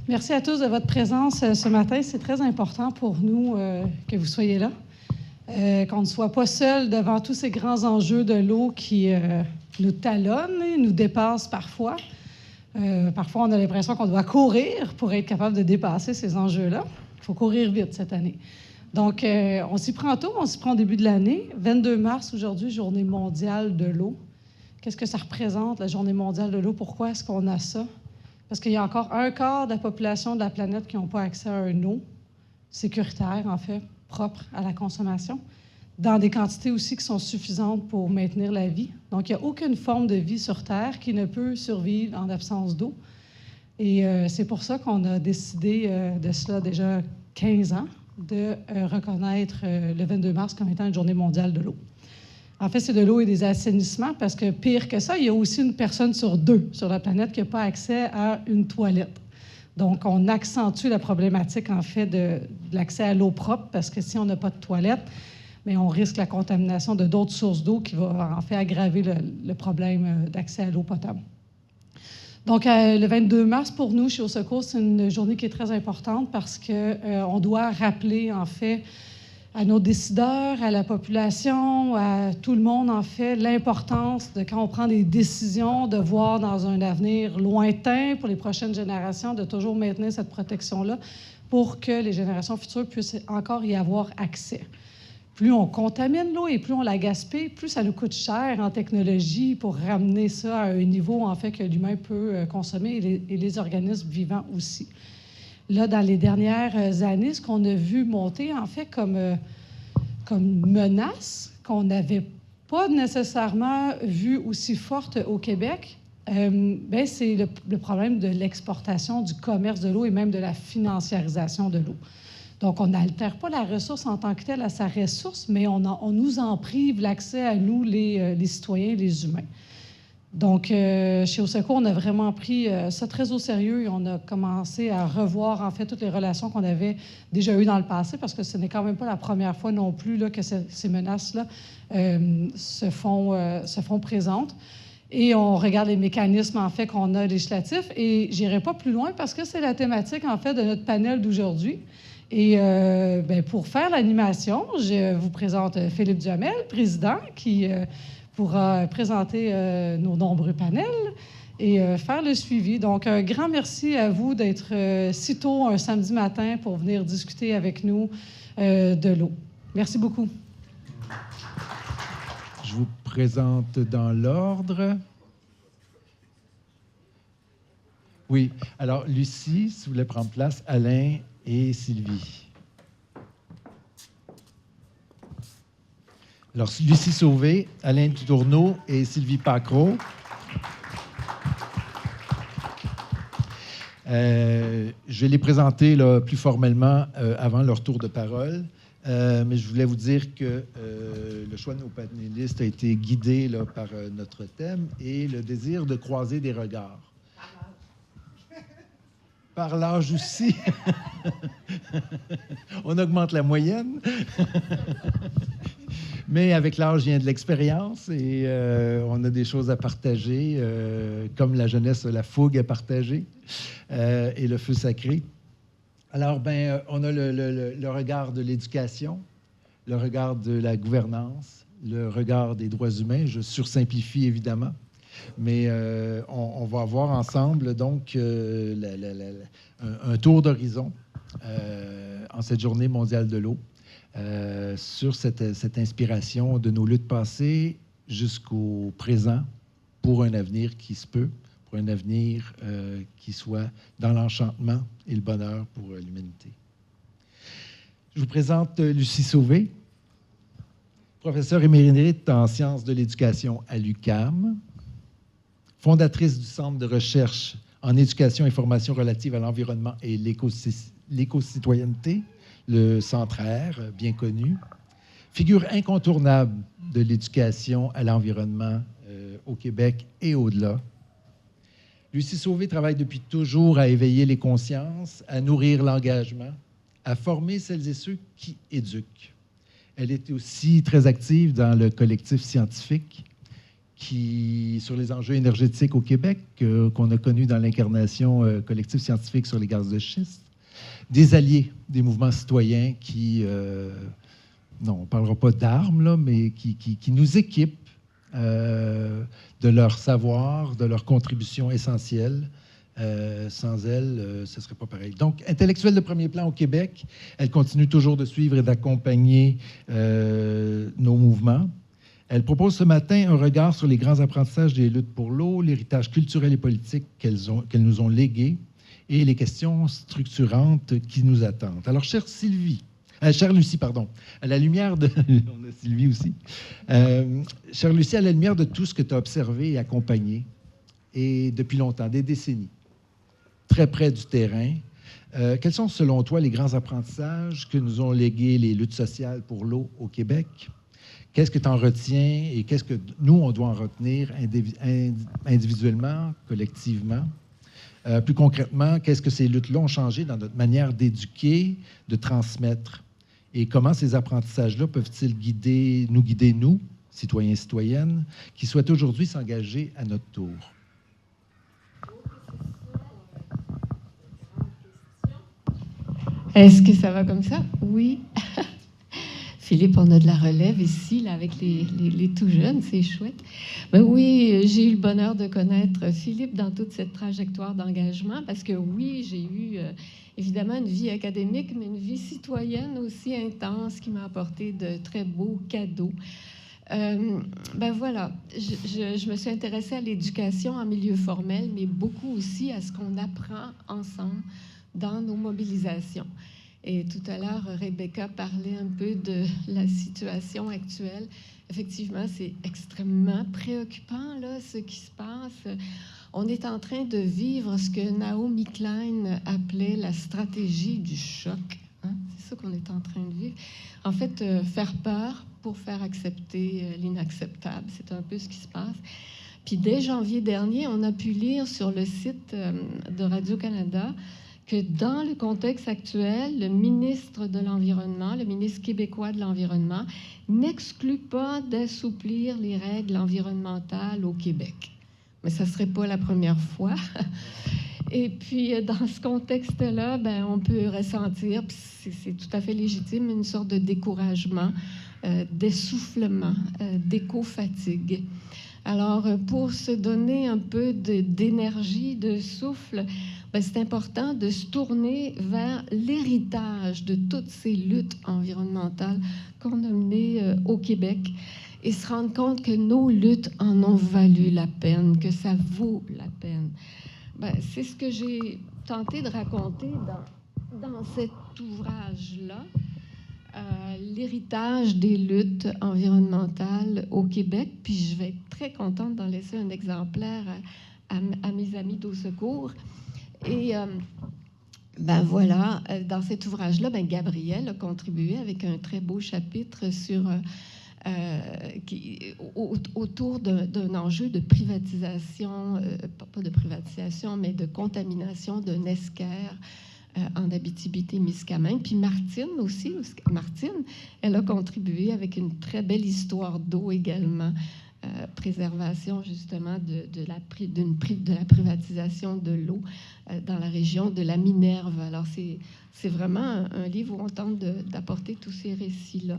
Merci à tous de votre présence ce matin. C'est très important pour nous que vous soyez là, qu'on ne soit pas seul devant tous ces grands enjeux de l'eau qui nous talonnent et nous dépassent parfois. Parfois, on a l'impression qu'on doit courir pour être capable de dépasser ces enjeux-là. Il faut courir vite cette année. Donc, on s'y prend tôt, on s'y prend au début de l'année. 22 mars, aujourd'hui, Journée mondiale de l'eau. Qu'est-ce que ça représente, la Journée mondiale de l'eau? Pourquoi est-ce qu'on a ça? Parce qu'il y a encore un quart de la population de la planète qui n'ont pas accès à une eau sécuritaire, en fait, propre à la consommation, dans des quantités aussi qui sont suffisantes pour maintenir la vie. Donc, il n'y a aucune forme de vie sur Terre qui ne peut survivre en absence d'eau. Et c'est pour ça qu'on a décidé de cela déjà 15 ans, de reconnaître le 22 mars comme étant une journée mondiale de l'eau. En fait, c'est de l'eau et des assainissements, parce que pire que ça, il y a aussi une personne sur deux sur la planète qui n'a pas accès à une toilette. Donc, on accentue la problématique, en fait, de l'accès à l'eau propre, parce que si on n'a pas de toilette, mais on risque la contamination de d'autres sources d'eau qui va, en fait, aggraver le problème d'accès à l'eau potable. Donc, le 22 mars, pour nous, chez Au Secours, c'est une journée qui est très importante parce qu'on doit rappeler, en fait, à nos décideurs, à la population, à tout le monde, en fait, l'importance de, quand on prend des décisions, de voir dans un avenir lointain pour les prochaines générations, de toujours maintenir cette protection-là pour que les générations futures puissent encore y avoir accès. Plus on contamine l'eau et plus on la gaspille, plus ça nous coûte cher en technologie pour ramener ça à un niveau, en fait, que l'humain peut consommer et les organismes vivants aussi. Là, dans les dernières années, ce qu'on a vu monter, en fait, comme menace, qu'on n'avait pas nécessairement vu aussi forte au Québec, c'est le problème de l'exportation, du commerce de l'eau et même de la financiarisation de l'eau. Donc, on n'altère pas la ressource en tant que telle à sa ressource, mais on nous en prive l'accès à nous, les citoyens, les humains. Donc, chez Au Secours, on a vraiment pris ça très au sérieux et on a commencé à revoir, en fait, toutes les relations qu'on avait déjà eues dans le passé, parce que ce n'est quand même pas la première fois non plus là, que ces menaces-là se font présentes. Et on regarde les mécanismes, en fait, qu'on a législatifs. Et je n'irai pas plus loin parce que c'est la thématique, en fait, de notre panel d'aujourd'hui. Et pour faire l'animation, je vous présente Philippe Duhamel, président, qui pourra présenter nos nombreux panels et faire le suivi. Donc, un grand merci à vous d'être si tôt un samedi matin pour venir discuter avec nous de l'eau. Merci beaucoup. Je vous présente dans l'ordre. Oui, alors Lucie, si vous voulez prendre place, Alain et Sylvie. Alors, Lucie Sauvé, Alain Tourneau et Sylvie Pacreau. Je vais les présenter là, plus formellement avant leur tour de parole. Mais je voulais vous dire que le choix de nos panélistes a été guidé là, par notre thème et le désir de croiser des regards. Par l'âge aussi. On augmente la moyenne. Mais avec l'âge vient de l'expérience et on a des choses à partager, comme la jeunesse a la fougue à partager et le feu sacré. Alors, on a le regard de l'éducation, le regard de la gouvernance, le regard des droits humains. Je sursimplifie évidemment, mais on va avoir ensemble donc un tour d'horizon en cette journée mondiale de l'eau. Sur cette inspiration de nos luttes passées jusqu'au présent pour un avenir qui se peut, pour un avenir qui soit dans l'enchantement et le bonheur pour l'humanité. Je vous présente Lucie Sauvé, professeure émérite en sciences de l'éducation à l'UQAM, fondatrice du Centre de recherche en éducation et formation relative à l'environnement et l'éco-citoyenneté, le Centre Air, bien connu, figure incontournable de l'éducation à l'environnement au Québec et au-delà. Lucie Sauvé travaille depuis toujours à éveiller les consciences, à nourrir l'engagement, à former celles et ceux qui éduquent. Elle est aussi très active dans le collectif scientifique sur les enjeux énergétiques au Québec, qu'on a connus dans l'incarnation collective scientifique sur les gaz de schiste. Des alliés, des mouvements citoyens qui, non, on ne parlera pas d'armes, là, mais qui nous équipent de leur savoir, de leur contribution essentielle. Sans elle, ce ne serait pas pareil. Donc, intellectuelle de premier plan au Québec, elle continue toujours de suivre et d'accompagner nos mouvements. Elle propose ce matin un regard sur les grands apprentissages des luttes pour l'eau, l'héritage culturel et politique qu'elles nous ont légué et les questions structurantes qui nous attendent. Alors, chère Lucie, pardon, à la lumière de... on a Sylvie aussi. Chère Lucie, à la lumière de tout ce que tu as observé et accompagné, et depuis longtemps, des décennies, très près du terrain, quels sont, selon toi, les grands apprentissages que nous ont légués les luttes sociales pour l'eau au Québec? Qu'est-ce que tu en retiens et qu'est-ce que nous, on doit en retenir individuellement, collectivement? Plus concrètement, qu'est-ce que ces luttes-là ont changé dans notre manière d'éduquer, de transmettre? Et comment ces apprentissages-là peuvent-ils nous guider, nous, citoyens et citoyennes, qui souhaitent aujourd'hui s'engager à notre tour? Est-ce que ça va comme ça? Oui. Philippe, on a de la relève ici, là, avec les tout jeunes, c'est chouette. Ben oui, j'ai eu le bonheur de connaître Philippe dans toute cette trajectoire d'engagement, parce que oui, j'ai eu évidemment une vie académique, mais une vie citoyenne aussi intense qui m'a apporté de très beaux cadeaux. Ben voilà, je me suis intéressée à l'éducation en milieu formel, mais beaucoup aussi à ce qu'on apprend ensemble dans nos mobilisations. Et tout à l'heure, Rebecca parlait un peu de la situation actuelle. Effectivement, c'est extrêmement préoccupant, là, ce qui se passe. On est en train de vivre ce que Naomi Klein appelait la stratégie du choc. Hein? C'est ça qu'on est en train de vivre. En fait, faire peur pour faire accepter l'inacceptable. C'est un peu ce qui se passe. Puis dès janvier dernier, on a pu lire sur le site de Radio-Canada que dans le contexte actuel, le ministre de l'Environnement, le ministre québécois de l'Environnement, n'exclut pas d'assouplir les règles environnementales au Québec. Mais ça ne serait pas la première fois. Et puis, dans ce contexte-là, ben, on peut ressentir, c'est tout à fait légitime, une sorte de découragement, d'essoufflement, d'éco-fatigue. Alors, pour se donner un peu d'énergie, de souffle, ben, c'est important de se tourner vers l'héritage de toutes ces luttes environnementales qu'on a menées au Québec et se rendre compte que nos luttes en ont valu la peine, que ça vaut la peine. Ben, c'est ce que j'ai tenté de raconter dans cet ouvrage-là, l'héritage des luttes environnementales au Québec. Puis je vais être très contente d'en laisser un exemplaire à mes amis d'Au Secours. Et ben voilà, dans cet ouvrage-là, ben Gabrielle a contribué avec un très beau chapitre sur autour d'un enjeu de privatisation, pas de privatisation, mais de contamination d'un esquerre en Abitibi-Témiscamingue. Puis Martine aussi, elle a contribué avec une très belle histoire d'eau également, préservation justement de la privatisation de l'eau dans la région de la Minerve. Alors c'est vraiment un livre où on tente d'apporter tous ces récits-là.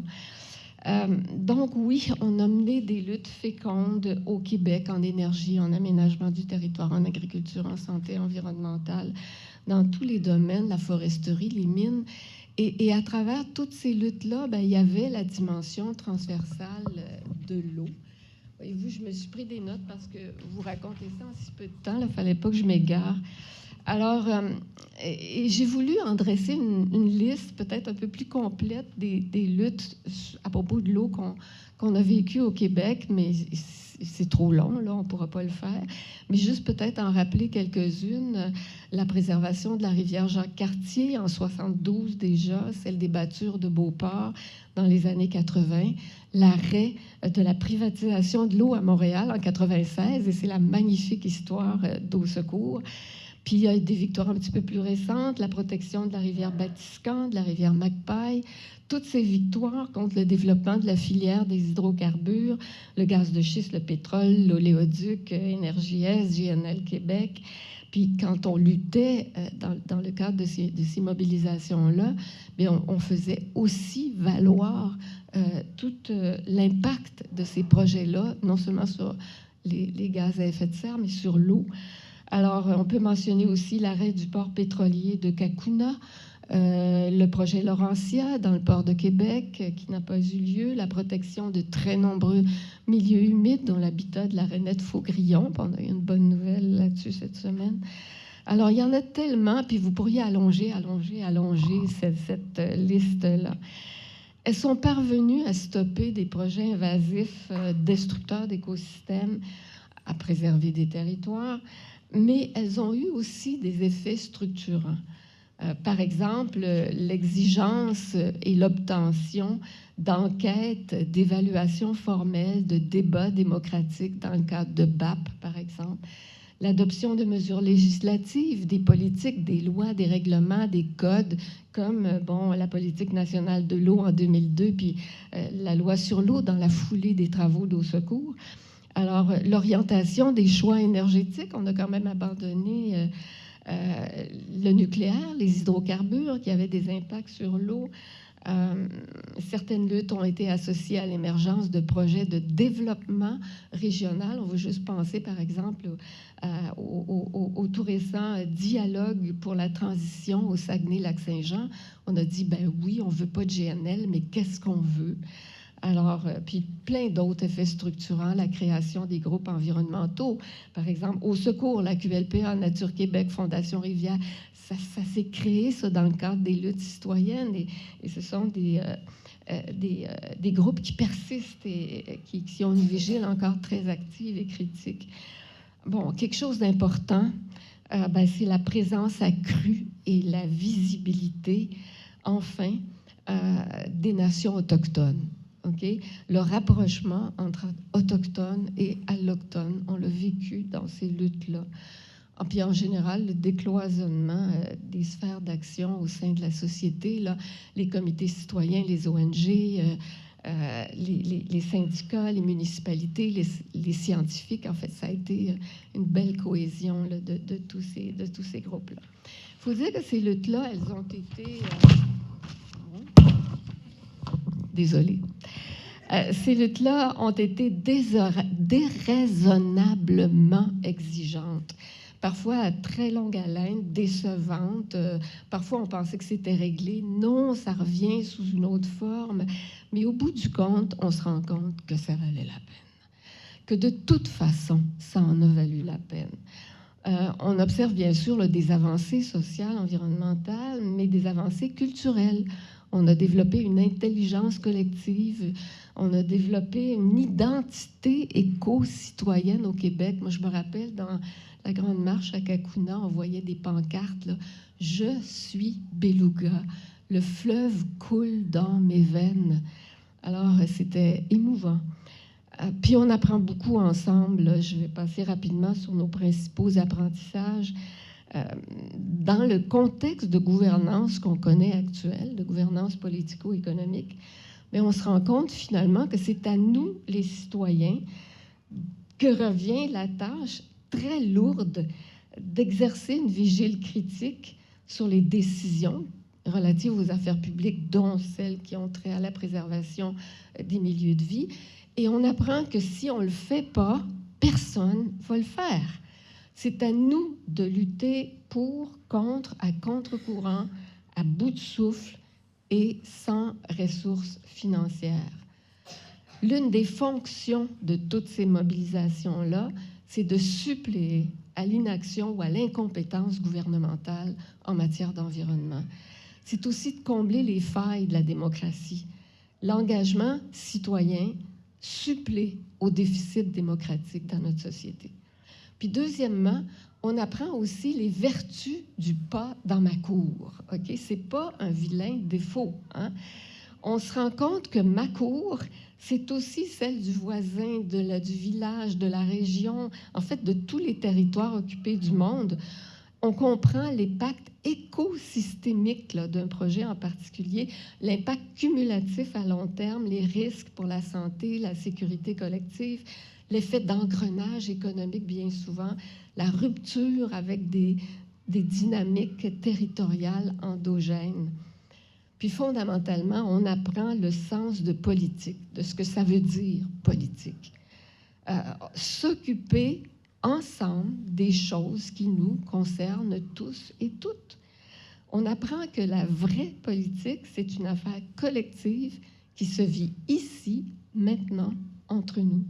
Donc oui, on a mené des luttes fécondes au Québec en énergie, en aménagement du territoire, en agriculture, en santé environnementale, dans tous les domaines, la foresterie, les mines. Et à travers toutes ces luttes-là, ben, il y avait la dimension transversale de l'eau. Voyez-vous, je me suis pris des notes parce que vous racontez ça en si peu de temps. Il ne fallait pas que je m'égare. Alors, et j'ai voulu en dresser une liste peut-être un peu plus complète des luttes à propos de l'eau qu'on a vécues au Québec, mais c'est trop long, là, on ne pourra pas le faire. Mais juste peut-être en rappeler quelques-unes. La préservation de la rivière Jacques-Cartier en 72 déjà, celle des battures de Beauport dans les années 80, l'arrêt de la privatisation de l'eau à Montréal en 96, et c'est la magnifique histoire d'Au Secours. Puis il y a des victoires un petit peu plus récentes, la protection de la rivière Batiscan, de la rivière Magpie. Toutes ces victoires contre le développement de la filière des hydrocarbures, le gaz de schiste, le pétrole, l'oléoduc, Énergie Est, GNL Québec. Puis quand on luttait dans le cadre de ces mobilisations-là, bien, on faisait aussi valoir tout l'impact de ces projets-là, non seulement sur les gaz à effet de serre, mais sur l'eau. Alors, on peut mentionner aussi l'arrêt du port pétrolier de Cacouna, le projet Laurentia dans le port de Québec qui n'a pas eu lieu, la protection de très nombreux milieux humides, dont l'habitat de la rainette Faugrillon. On a eu une bonne nouvelle là-dessus cette semaine. Alors, il y en a tellement, puis vous pourriez allonger cette liste-là. Elles sont parvenues à stopper des projets invasifs, destructeurs d'écosystèmes, à préserver des territoires, mais elles ont eu aussi des effets structurants. Par exemple, l'exigence et l'obtention d'enquêtes, d'évaluations formelles, de débats démocratiques dans le cadre de BAP, par exemple, l'adoption de mesures législatives, des politiques, des lois, des règlements, des codes, comme la politique nationale de l'eau en 2002, puis la loi sur l'eau dans la foulée des travaux d'eau secours. Alors, l'orientation des choix énergétiques, on a quand même abandonné le nucléaire, les hydrocarbures qui avaient des impacts sur l'eau. Certaines luttes ont été associées à l'émergence de projets de développement régional. On veut juste penser, par exemple, au tout récent dialogue pour la transition au Saguenay-Lac-Saint-Jean. On a dit, ben oui, on veut pas de GNL, mais qu'est-ce qu'on veut? Alors, puis plein d'autres effets structurants, la création des groupes environnementaux, par exemple, au secours, la QLPA, Nature Québec, Fondation Rivière, ça s'est créé, ça, dans le cadre des luttes citoyennes, et ce sont des groupes qui persistent et qui ont une vigile encore très active et critique. Bon, quelque chose d'important, c'est la présence accrue et la visibilité, enfin, des nations autochtones. Okay? Le rapprochement entre autochtones et allochtones, on l'a vécu dans ces luttes-là. Puis en général, le décloisonnement des sphères d'action au sein de la société, là, les comités citoyens, les ONG, les syndicats, les municipalités, les scientifiques, en fait, ça a été une belle cohésion là, de tous ces groupes-là. Il faut dire que ces luttes-là, elles ont été... Désolée. Ces luttes-là ont été déraisonnablement exigeantes, parfois à très longue haleine, décevantes. Parfois, on pensait que c'était réglé. Non, ça revient sous une autre forme. Mais au bout du compte, on se rend compte que ça valait la peine, que de toute façon, ça en a valu la peine. On observe bien sûr là, des avancées sociales, environnementales, mais des avancées culturelles. On a développé une intelligence collective, on a développé une identité éco-citoyenne au Québec. Moi, je me rappelle, dans la Grande Marche à Cacouna, on voyait des pancartes, là, « Je suis beluga, le fleuve coule dans mes veines ». Alors, c'était émouvant. Puis, on apprend beaucoup ensemble. Je vais passer rapidement sur nos principaux apprentissages. Dans le contexte de gouvernance qu'on connaît actuel, de gouvernance politico-économique, mais on se rend compte finalement que c'est à nous, les citoyens, que revient la tâche très lourde d'exercer une vigile critique sur les décisions relatives aux affaires publiques, dont celles qui ont trait à la préservation des milieux de vie. Et on apprend que si on ne le fait pas, personne ne va le faire. C'est à nous de lutter pour, contre, à contre-courant, à bout de souffle et sans ressources financières. L'une des fonctions de toutes ces mobilisations-là, c'est de suppléer à l'inaction ou à l'incompétence gouvernementale en matière d'environnement. C'est aussi de combler les failles de la démocratie. L'engagement citoyen supplée au déficit démocratique dans notre société. Puis deuxièmement, on apprend aussi les vertus du pas dans ma cour. OK? C'est pas un vilain défaut. Hein? On se rend compte que ma cour, c'est aussi celle du voisin, du village, de la région, en fait, de tous les territoires occupés du monde. On comprend l'impact écosystémique d'un projet en particulier, l'impact cumulatif à long terme, les risques pour la santé, la sécurité collective, l'effet d'engrenage économique bien souvent, la rupture avec des dynamiques territoriales endogènes. Puis fondamentalement, on apprend le sens de politique, de ce que ça veut dire politique. S'occuper ensemble des choses qui nous concernent tous et toutes. On apprend que la vraie politique, c'est une affaire collective qui se vit ici, maintenant, entre nous.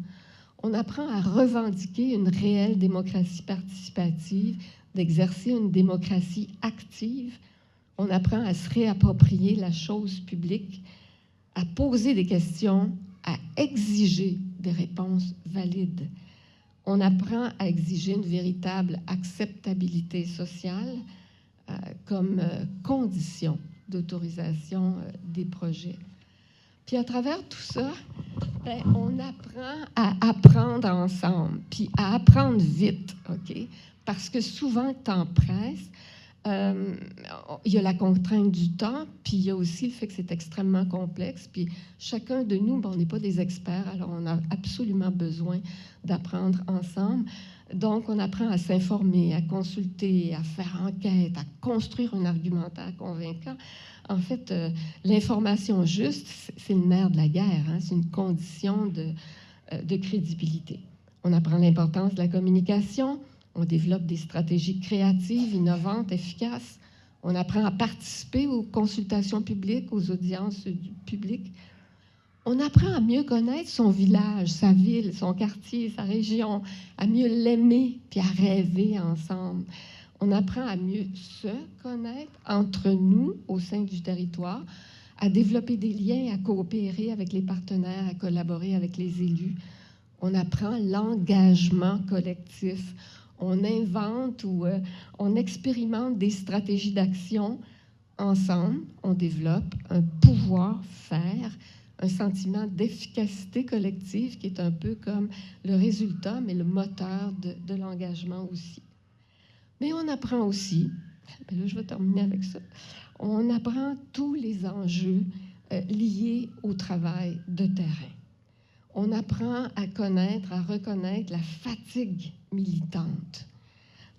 On apprend à revendiquer une réelle démocratie participative, d'exercer une démocratie active. On apprend à se réapproprier la chose publique, à poser des questions, à exiger des réponses valides. On apprend à exiger une véritable acceptabilité sociale comme condition d'autorisation des projets. Puis à travers tout ça, on apprend à apprendre ensemble, puis à apprendre vite, OK? Parce que souvent, le temps presse. Il y a la contrainte du temps, puis il y a aussi le fait que c'est extrêmement complexe. Puis chacun de nous, on n'est pas des experts, alors on a absolument besoin d'apprendre ensemble. Donc, on apprend à s'informer, à consulter, à faire enquête, à construire un argumentaire convaincant. En fait, l'information juste, c'est le nerf de la guerre, hein? C'est une condition de crédibilité. On apprend l'importance de la communication. On développe des stratégies créatives, innovantes, efficaces. On apprend à participer aux consultations publiques, aux audiences du public. On apprend à mieux connaître son village, sa ville, son quartier, sa région, à mieux l'aimer, puis à rêver ensemble. On apprend à mieux se connaître entre nous au sein du territoire, à développer des liens, à coopérer avec les partenaires, à collaborer avec les élus. On apprend l'engagement collectif. On invente ou on expérimente des stratégies d'action ensemble. On développe un pouvoir-faire, un sentiment d'efficacité collective qui est un peu comme le résultat, mais le moteur de l'engagement aussi. Mais on apprend aussi, là je vais terminer avec ça, on apprend tous les enjeux liés au travail de terrain. On apprend à connaître, à reconnaître la fatigue militante.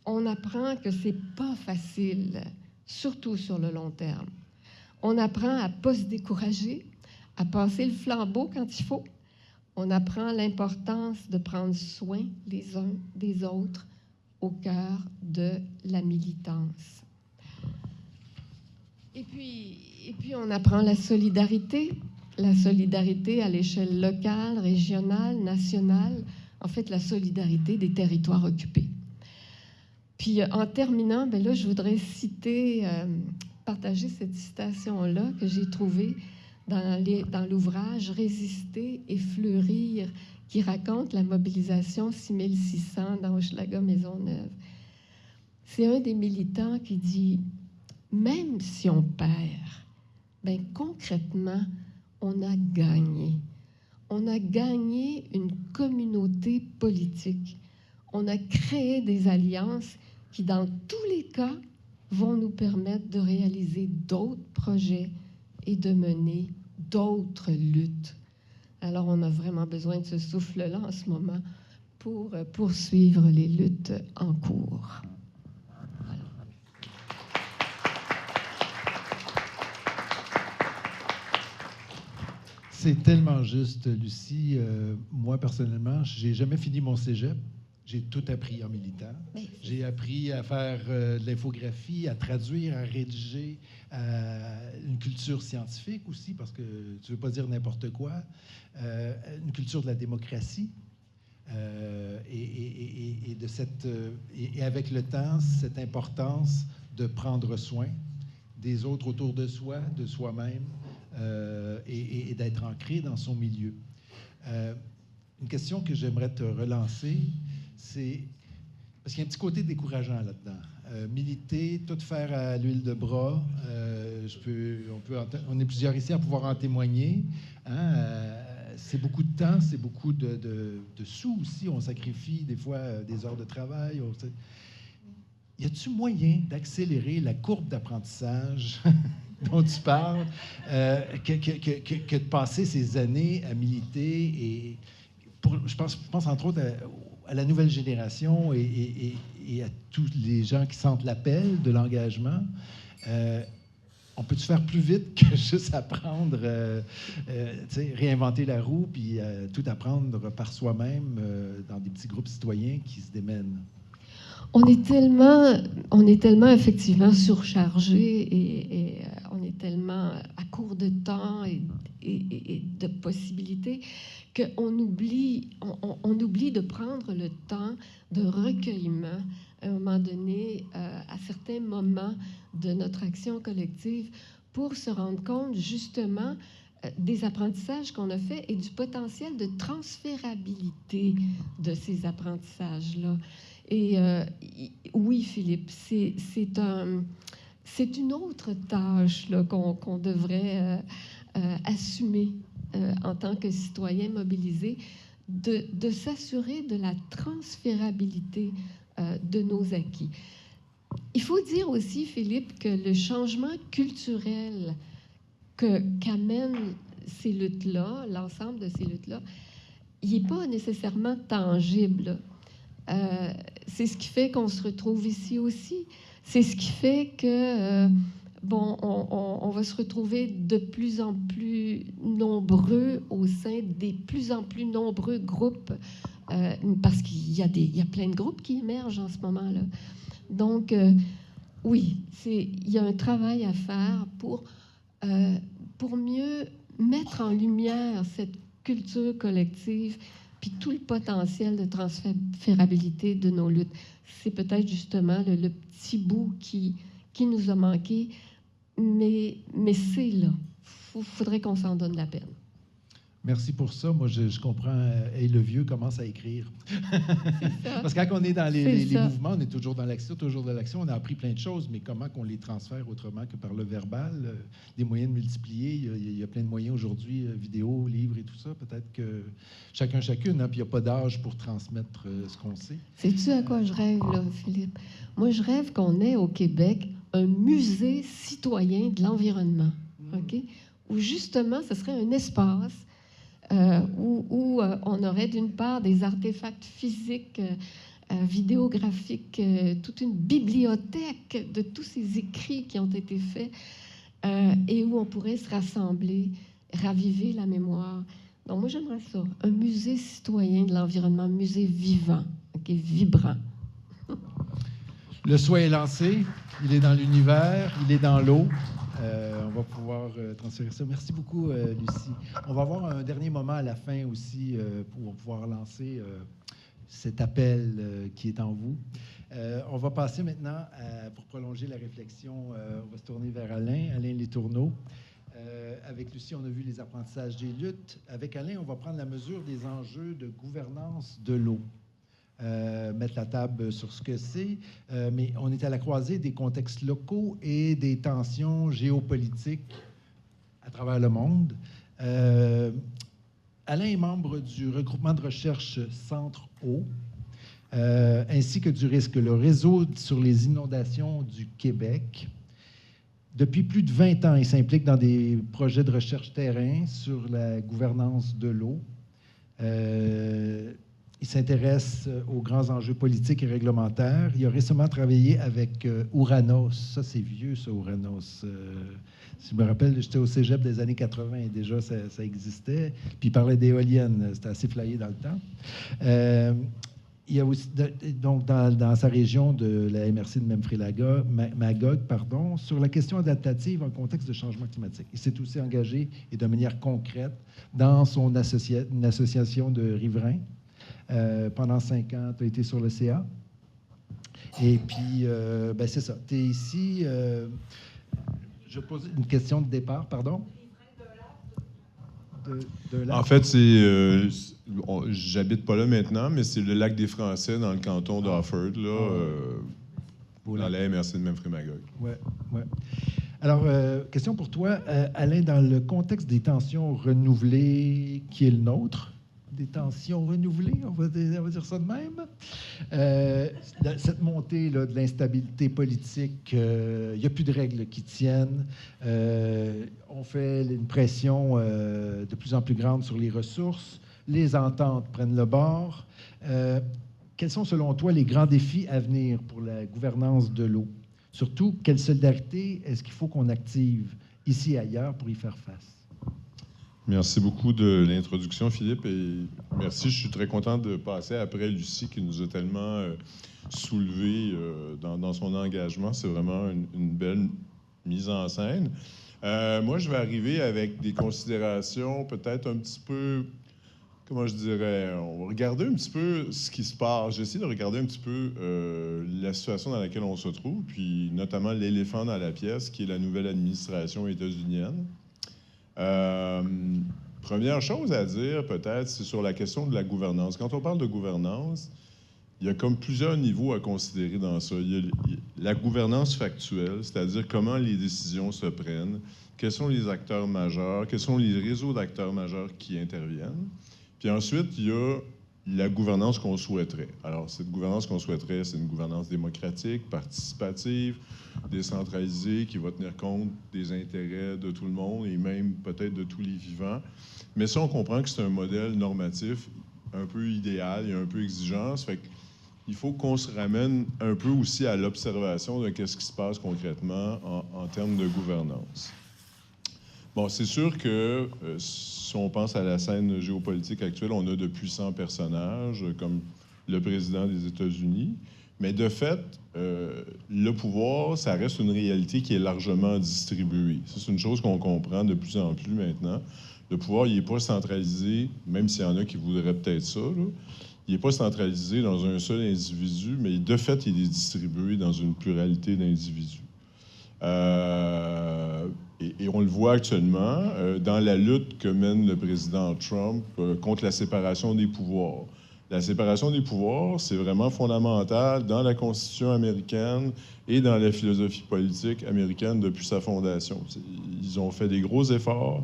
On apprend que c'est pas facile, surtout sur le long terme. On apprend à pas se décourager, à passer le flambeau quand il faut. On apprend l'importance de prendre soin les uns des autres au cœur de la militance. Et puis on apprend la solidarité à l'échelle locale, régionale, nationale, en fait la solidarité des territoires occupés. Puis en terminant, là, je voudrais partager cette citation-là que j'ai trouvée dans l'ouvrage « Résister et fleurir » qui raconte la mobilisation 6600 dans Hochelaga-Maisonneuve. C'est un des militants qui dit « Même si on perd, concrètement, on a gagné. On a gagné une communauté politique. On a créé des alliances qui, dans tous les cas, vont nous permettre de réaliser d'autres projets et de mener d'autres luttes. » Alors, on a vraiment besoin de ce souffle-là en ce moment pour poursuivre les luttes en cours. Voilà. C'est tellement juste, Lucie. Moi, personnellement, j'ai jamais fini mon cégep. J'ai tout appris en militant. J'ai appris à faire de l'infographie, à traduire, à rédiger, une culture scientifique aussi, parce que tu ne veux pas dire n'importe quoi, une culture de la démocratie, et avec le temps, cette importance de prendre soin des autres autour de soi, de soi-même, et d'être ancré dans son milieu. Une question que j'aimerais te relancer, c'est parce qu'il y a un petit côté décourageant là-dedans. Militer, tout faire à l'huile de bras, on est plusieurs ici à pouvoir en témoigner. Hein? C'est beaucoup de temps, c'est beaucoup de sous aussi. On sacrifie des fois des heures de travail. y a-t-il moyen d'accélérer la courbe d'apprentissage dont tu parles, que de passer ces années à militer et je pense entre autres à la nouvelle génération et à tous les gens qui sentent l'appel de l'engagement. On peut-tu faire plus vite que juste apprendre, réinventer la roue puis tout apprendre par soi-même dans des petits groupes citoyens qui se démènent? On est tellement effectivement surchargé et on est tellement à court de temps et de possibilités qu'on oublie, on oublie de prendre le temps de recueillement à un moment donné, à certains moments de notre action collective, pour se rendre compte justement des apprentissages qu'on a faits et du potentiel de transférabilité de ces apprentissages-là. Et oui, Philippe, c'est une autre tâche là, qu'on devrait assumer en tant que citoyen mobilisé, de s'assurer de la transférabilité de nos acquis. Il faut dire aussi, Philippe, que le changement culturel qu'amènent ces luttes-là, l'ensemble de ces luttes-là, il n'est pas nécessairement tangible. C'est ce qui fait qu'on se retrouve ici aussi. C'est ce qui fait que, on va se retrouver de plus en plus nombreux au sein des plus en plus nombreux groupes, parce qu'il y a plein de groupes qui émergent en ce moment-là. Donc, oui, il y a un travail à faire pour mieux mettre en lumière cette culture collective puis tout le potentiel de transférabilité de nos luttes. C'est peut-être justement le petit bout qui nous a manqué, mais c'est là. Il faudrait qu'on s'en donne la peine. Merci pour ça. Moi, je comprends. Et le vieux commence à écrire. Parce que quand on est dans les mouvements, on est toujours dans l'action, toujours dans l'action. On a appris plein de choses, mais comment qu'on les transfère autrement que par le verbal? Des moyens de multiplier. Il y a plein de moyens aujourd'hui, vidéo, livres et tout ça. Peut-être que chacune, hein, puis il n'y a pas d'âge pour transmettre ce qu'on sait. Sais-tu à quoi je rêve, là, Philippe? Moi, je rêve qu'on ait au Québec un musée citoyen de l'environnement, OK? Où justement, ce serait un espace où on aurait d'une part des artefacts physiques, vidéographiques, toute une bibliothèque de tous ces écrits qui ont été faits et où on pourrait se rassembler, raviver la mémoire. Donc moi, j'aimerais ça, un musée citoyen de l'environnement, un musée vivant, okay, vibrant. Le souhait est lancé, il est dans l'univers, il est dans l'eau. On va pouvoir transférer ça. Merci beaucoup, Lucie. On va avoir un dernier moment à la fin aussi pour pouvoir lancer cet appel qui est en vous. On va passer maintenant, pour prolonger la réflexion, on va se tourner vers Alain Letourneau. Avec Lucie, on a vu les apprentissages des luttes. Avec Alain, on va prendre la mesure des enjeux de gouvernance de l'eau. Mettre la table sur ce que c'est, mais on est à la croisée des contextes locaux et des tensions géopolitiques à travers le monde. Alain est membre du regroupement de recherche Centre Eau, ainsi que du RISC, le réseau sur les inondations du Québec. Depuis plus de 20 ans, il s'implique dans des projets de recherche terrain sur la gouvernance de l'eau. Il s'intéresse aux grands enjeux politiques et réglementaires. Il a récemment travaillé avec Ouranos. Ça, c'est vieux, ça, Ouranos. Si je me rappelle, j'étais au cégep des années 80 et déjà, ça existait. Puis il parlait d'éoliennes. C'était assez flyé dans le temps. Il y a aussi, donc, dans sa région de la MRC de Memphremagog, sur la question adaptative en contexte de changement climatique. Il s'est aussi engagé, et de manière concrète, dans son une association de riverains. Pendant 5 ans, tu as été sur l'OCA. Et puis, c'est ça. Tu es ici. Je pose une question de départ, pardon. En fait, j'habite pas là maintenant, mais c'est le lac des Français dans le canton d'Offord, dans la MRC de Memphremagog. Oui. Alors, question pour toi, Alain, dans le contexte des tensions renouvelées qui est le nôtre, des tensions renouvelées, on va dire ça de même. Cette montée là, de l'instabilité politique, il n'y a plus de règles qui tiennent. On fait une pression de plus en plus grande sur les ressources. Les ententes prennent le bord. Quels sont, selon toi, les grands défis à venir pour la gouvernance de l'eau? Surtout, quelle solidarité est-ce qu'il faut qu'on active ici et ailleurs pour y faire face? Merci beaucoup de l'introduction, Philippe, et merci. Je suis très content de passer après Lucie qui nous a tellement soulevés dans son engagement. C'est vraiment une belle mise en scène. Moi, je vais arriver avec des considérations peut-être un petit peu, comment je dirais, on va regarder un petit peu ce qui se passe. J'essaie de regarder un petit peu la situation dans laquelle on se trouve, puis notamment l'éléphant dans la pièce, qui est la nouvelle administration états-unienne. Première chose à dire, peut-être, c'est sur la question de la gouvernance. Quand on parle de gouvernance, il y a comme plusieurs niveaux à considérer dans ça. Il y a la gouvernance factuelle, c'est-à-dire comment les décisions se prennent, quels sont les acteurs majeurs, quels sont les réseaux d'acteurs majeurs qui interviennent. Puis ensuite, il y a la gouvernance qu'on souhaiterait. Alors, cette gouvernance qu'on souhaiterait, c'est une gouvernance démocratique, participative, décentralisée, qui va tenir compte des intérêts de tout le monde et même peut-être de tous les vivants. Mais ça, on comprend que c'est un modèle normatif un peu idéal et un peu exigeant. Ça fait qu'il faut qu'on se ramène un peu aussi à l'observation de ce qui se passe concrètement en termes de gouvernance. Bon, c'est sûr que si on pense à la scène géopolitique actuelle, on a de puissants personnages comme le président des États-Unis, mais de fait, le pouvoir, ça reste une réalité qui est largement distribuée. Ça, c'est une chose qu'on comprend de plus en plus maintenant. Le pouvoir, il n'est pas centralisé, même s'il y en a qui voudraient peut-être ça, là. Il n'est pas centralisé dans un seul individu, mais de fait, il est distribué dans une pluralité d'individus. Et on le voit actuellement dans la lutte que mène le président Trump contre la séparation des pouvoirs. La séparation des pouvoirs, c'est vraiment fondamental dans la Constitution américaine et dans la philosophie politique américaine depuis sa fondation. Ils ont fait des gros efforts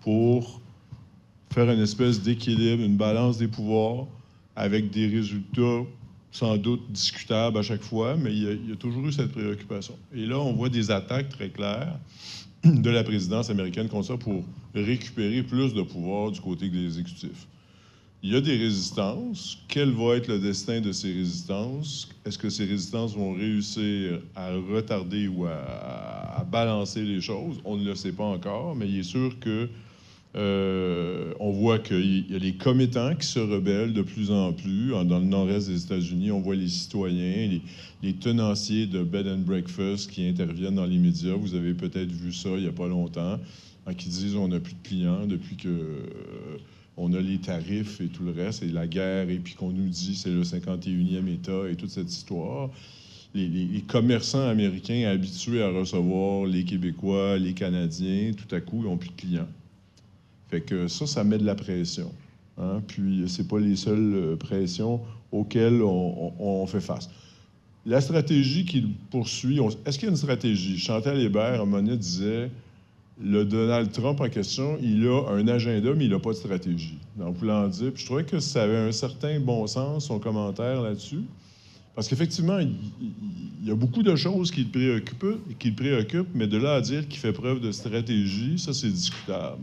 pour faire une espèce d'équilibre, une balance des pouvoirs avec des résultats sans doute discutables à chaque fois, mais il y a toujours eu cette préoccupation. Et là, on voit des attaques très claires de la présidence américaine contre ça pour récupérer plus de pouvoir du côté de l'exécutif. Il y a des résistances. Quel va être le destin de ces résistances? Est-ce que ces résistances vont réussir à retarder ou à balancer les choses? On ne le sait pas encore, mais il est sûr que on voit qu'il y a les commettants qui se rebellent de plus en plus. Dans le nord-est des États-Unis, on voit les citoyens, les tenanciers de bed and breakfast qui interviennent dans les médias. Vous avez peut-être vu ça il n'y a pas longtemps, qui disent on n'a plus de clients depuis que on a les tarifs et tout le reste, et la guerre, et puis qu'on nous dit c'est le 51e État et toute cette histoire. Les commerçants américains habitués à recevoir les Québécois, les Canadiens, tout à coup, ils n'ont plus de clients. Fait que ça met de la pression. Hein? Puis, c'est pas les seules pressions auxquelles on fait face. La stratégie qu'il poursuit, est-ce qu'il y a une stratégie? Chantal Hébert, à un moment donné, disait le Donald Trump en question, il a un agenda, mais il n'a pas de stratégie. En voulant dire, puis je trouvais que ça avait un certain bon sens, son commentaire là-dessus. Parce qu'effectivement, il y a beaucoup de choses qui le préoccupent, mais de là à dire qu'il fait preuve de stratégie, ça, c'est discutable.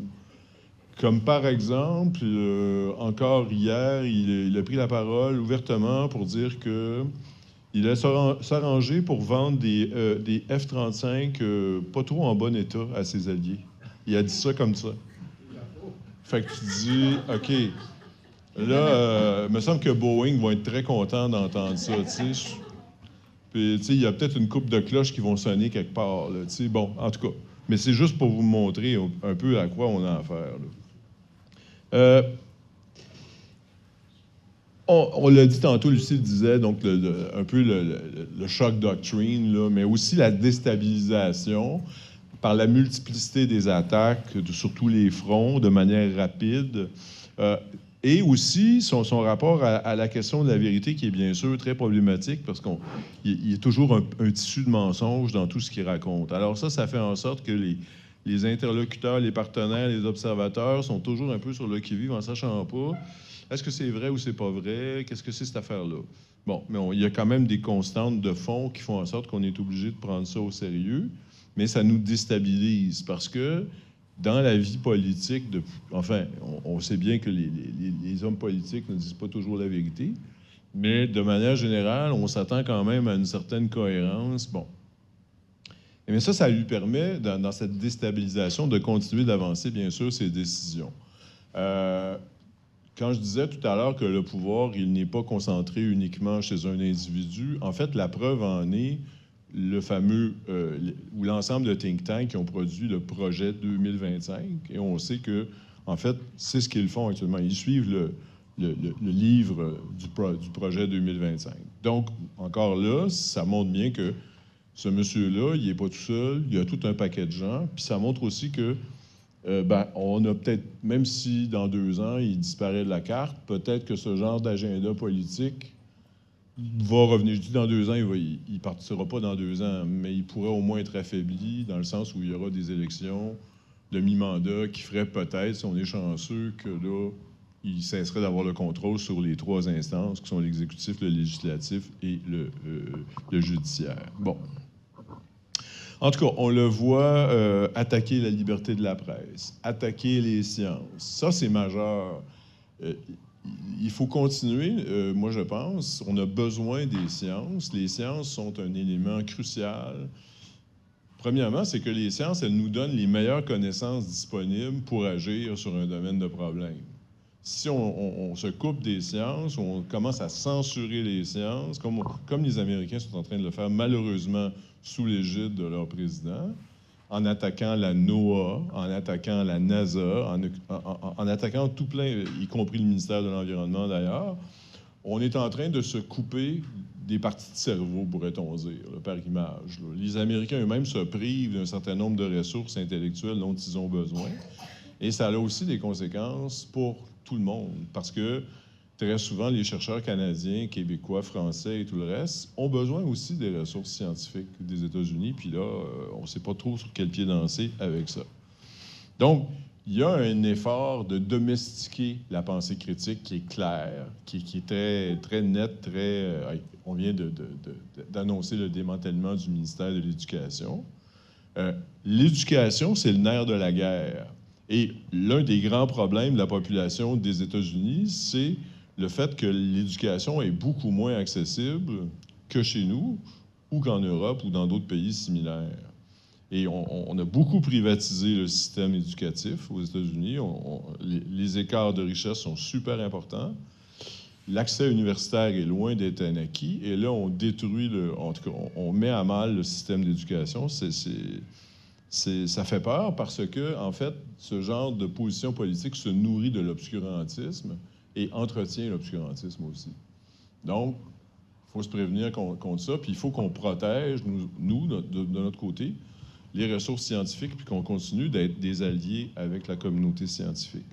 Comme par exemple, encore hier, il a pris la parole ouvertement pour dire qu'il allait s'arranger pour vendre des F-35 pas trop en bon état à ses alliés. Il a dit ça comme ça. Fait que tu dis, OK, là, il me semble que Boeing va être très content d'entendre ça, tu sais. Puis, tu sais, il y a peut-être une couple de cloches qui vont sonner quelque part, là, tu sais. Bon, en tout cas. Mais c'est juste pour vous montrer un peu à quoi on a affaire, là. On l'a dit tantôt, Lucie le disait, donc un peu le choc doctrine, là, mais aussi la déstabilisation par la multiplicité des attaques sur tous les fronts de manière rapide. Et aussi son rapport à la question de la vérité qui est bien sûr très problématique parce qu'il y a toujours un tissu de mensonges dans tout ce qu'il raconte. Alors ça fait en sorte que les interlocuteurs, les partenaires, les observateurs sont toujours un peu sur le qui-vive en sachant pas Est-ce que c'est vrai ou c'est pas vrai? Qu'est-ce que c'est cette affaire-là? Bon, mais il y a quand même des constantes de fond qui font en sorte qu'on est obligé de prendre ça au sérieux, mais ça nous déstabilise parce que dans la vie politique, enfin, on sait bien que les hommes politiques ne disent pas toujours la vérité, mais de manière générale, on s'attend quand même à une certaine cohérence. Bon. Mais ça lui permet, dans cette déstabilisation, de continuer d'avancer, bien sûr, ses décisions. Quand je disais tout à l'heure que le pouvoir, il n'est pas concentré uniquement chez un individu, en fait, la preuve en est le fameux, ou l'ensemble de think tanks qui ont produit le projet 2025, et on sait que, en fait, c'est ce qu'ils font actuellement. Ils suivent le livre du projet 2025. Donc, encore là, ça montre bien que ce monsieur-là, il n'est pas tout seul, il y a tout un paquet de gens, puis ça montre aussi que on a peut-être, même si dans 2 ans, il disparaît de la carte, peut-être que ce genre d'agenda politique va revenir. Je dis dans 2 ans, il ne partira pas dans 2 ans, mais il pourrait au moins être affaibli dans le sens où il y aura des élections de mi-mandat qui feraient peut-être, si on est chanceux, que là, il cesserait d'avoir le contrôle sur les 3 instances qui sont l'exécutif, le législatif et le judiciaire. Bon. En tout cas, on le voit attaquer la liberté de la presse, attaquer les sciences. Ça, c'est majeur. Il faut continuer, moi je pense. On a besoin des sciences. Les sciences sont un élément crucial. Premièrement, c'est que les sciences, elles nous donnent les meilleures connaissances disponibles pour agir sur un domaine de problème. Si on se coupe des sciences, on commence à censurer les sciences, comme les Américains sont en train de le faire malheureusement sous l'égide de leur président, en attaquant la NOAA, en attaquant la NASA, en attaquant tout plein, y compris le ministère de l'Environnement d'ailleurs, on est en train de se couper des parties de cerveau, pourrait-on dire, là, par image. Là. Les Américains eux-mêmes se privent d'un certain nombre de ressources intellectuelles dont ils ont besoin. Et ça a aussi des conséquences pour tout le monde, parce que très souvent, les chercheurs canadiens, québécois, français et tout le reste ont besoin aussi des ressources scientifiques des États-Unis, puis là, on ne sait pas trop sur quel pied danser avec ça. Donc, il y a un effort de domestiquer la pensée critique qui est clair, qui est très, très net, très... on vient d'annoncer le démantèlement du ministère de l'Éducation. L'éducation, c'est le nerf de la guerre. Et l'un des grands problèmes de la population des États-Unis, c'est le fait que l'éducation est beaucoup moins accessible que chez nous, ou qu'en Europe, ou dans d'autres pays similaires. Et on a beaucoup privatisé le système éducatif aux États-Unis. Les écarts de richesse sont super importants. L'accès universitaire est loin d'être un acquis. Et là, on détruit, en tout cas, on met à mal le système d'éducation. Ça fait peur parce que, en fait, ce genre de position politique se nourrit de l'obscurantisme et entretient l'obscurantisme aussi. Donc, il faut se prévenir contre ça, puis il faut qu'on protège, nous de notre côté, les ressources scientifiques, puis qu'on continue d'être des alliés avec la communauté scientifique.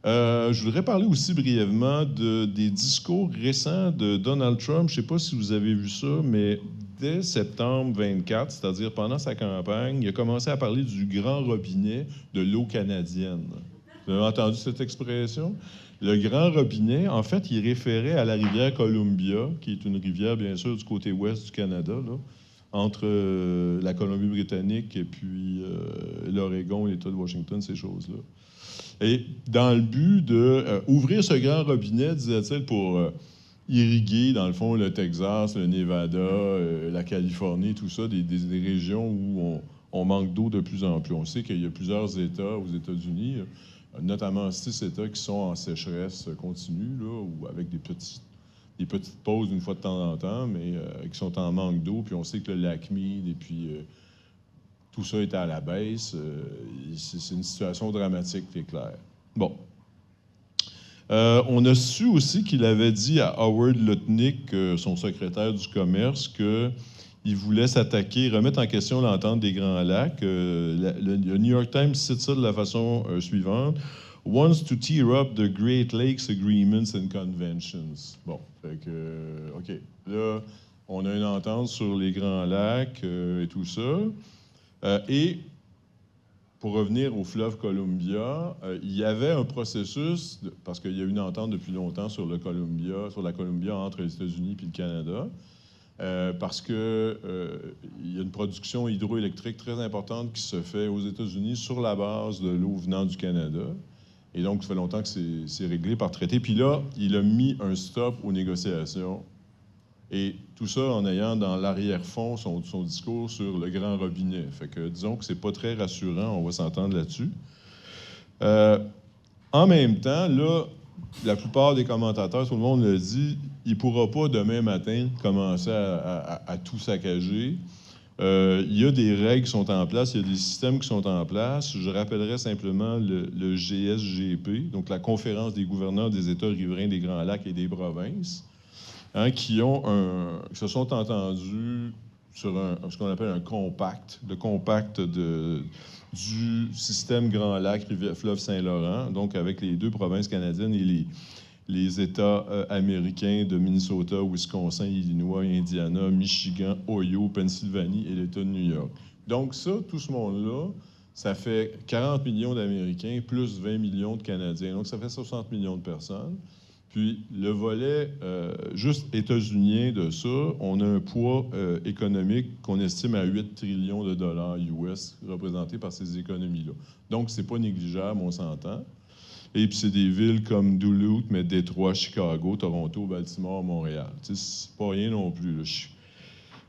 Je voudrais parler aussi brièvement des discours récents de Donald Trump. Je ne sais pas si vous avez vu ça, mais dès septembre 24, c'est-à-dire pendant sa campagne, il a commencé à parler du grand robinet de l'eau canadienne. Vous avez entendu cette expression? Le grand robinet, en fait, il référait à la rivière Columbia, qui est une rivière, bien sûr, du côté ouest du Canada, là, entre la Colombie-Britannique et puis l'Oregon, l'État de Washington, ces choses-là. Et dans le but d'ouvrir ce grand robinet, disait-il, pour irriguer, dans le fond, le Texas, le Nevada, la Californie, tout ça, des régions où on manque d'eau de plus en plus. On sait qu'il y a plusieurs États aux États-Unis, notamment 6 États qui sont en sécheresse continue, là, ou avec des petites pauses une fois de temps en temps, mais qui sont en manque d'eau. Puis on sait que le lac Mead et puis tout ça est à la baisse. C'est une situation dramatique, c'est clair. Bon. On a su aussi qu'il avait dit à Howard Lutnick, son secrétaire du commerce, qu'il voulait s'attaquer, remettre en question l'entente des Grands Lacs. Le New York Times cite ça de la façon suivante. Wants to tear up the Great Lakes Agreements and Conventions. Bon, fait que, OK. Là, on a une entente sur les Grands Lacs et tout ça. Et pour revenir au fleuve Columbia, il y avait un processus, parce qu'il y a eu une entente depuis longtemps sur la Columbia entre les États-Unis et le Canada, parce qu'il y a une production hydroélectrique très importante qui se fait aux États-Unis sur la base de l'eau venant du Canada. Et donc, ça fait longtemps que c'est réglé par traité. Puis là, il a mis un stop aux négociations. Et tout ça en ayant dans l'arrière-fond son discours sur le grand robinet. Fait que disons que c'est pas très rassurant, on va s'entendre là-dessus. En même temps, là, la plupart des commentateurs, tout le monde le dit, il ne pourra pas demain matin commencer à tout saccager. Il y a des règles qui sont en place, il y a des systèmes qui sont en place. Je rappellerai simplement le GSGP, donc la Conférence des gouverneurs des États riverains des Grands Lacs et des provinces, qui se sont entendus sur ce qu'on appelle un compact, le compact du système Grand Lac, Fleuve Saint-Laurent, donc avec les 2 provinces canadiennes et les États américains de Minnesota, Wisconsin, Illinois, Indiana, Michigan, Ohio, Pennsylvanie et l'État de New York. Donc ça, tout ce monde-là, ça fait 40 millions d'Américains plus 20 millions de Canadiens. Donc ça fait 60 millions de personnes. Puis le volet juste états-unien de ça, on a un poids économique qu'on estime à 8 trillions de dollars US représentés par ces économies-là. Donc, c'est pas négligeable, on s'entend. Et puis, c'est des villes comme Duluth, mais Détroit, Chicago, Toronto, Baltimore, Montréal. C'est pas rien non plus, là.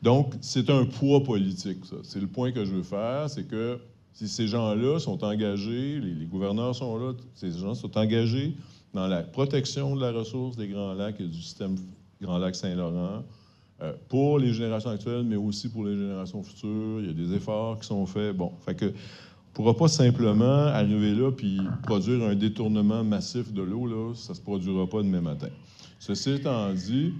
Donc, c'est un poids politique, ça. C'est le point que je veux faire, c'est que si ces gens-là sont engagés, les gouverneurs sont là, ces gens sont engagés dans la protection de la ressource des Grands Lacs et du système Grand Lac Saint-Laurent, pour les générations actuelles, mais aussi pour les générations futures. Il y a des efforts qui sont faits. Bon, fait que on ne pourra pas simplement arriver là puis produire un détournement massif de l'eau, là, ça ne se produira pas demain matin. Ceci étant dit,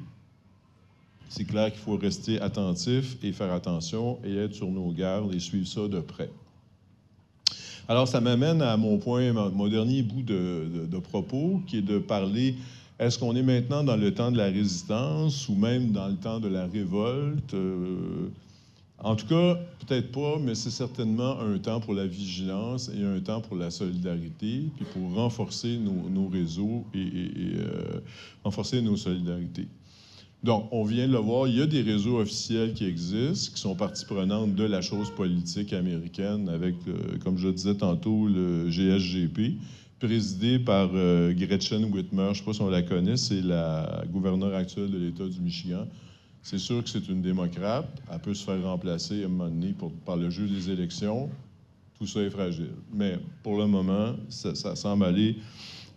c'est clair qu'il faut rester attentif et faire attention et être sur nos gardes et suivre ça de près. Alors, ça m'amène à mon point, mon dernier bout de propos, qui est de parler, est-ce qu'on est maintenant dans le temps de la résistance ou même dans le temps de la révolte? En tout cas, peut-être pas, mais c'est certainement un temps pour la vigilance et un temps pour la solidarité, puis pour renforcer nos réseaux et renforcer nos solidarités. Donc, on vient de le voir, il y a des réseaux officiels qui existent, qui sont partie prenante de la chose politique américaine avec, comme je le disais tantôt, le GSGP, présidé par Gretchen Whitmer. Je ne sais pas si on la connaît, c'est la gouverneure actuelle de l'État du Michigan. C'est sûr que c'est une démocrate. Elle peut se faire remplacer à un moment donné par le jeu des élections. Tout ça est fragile. Mais pour le moment, ça semble aller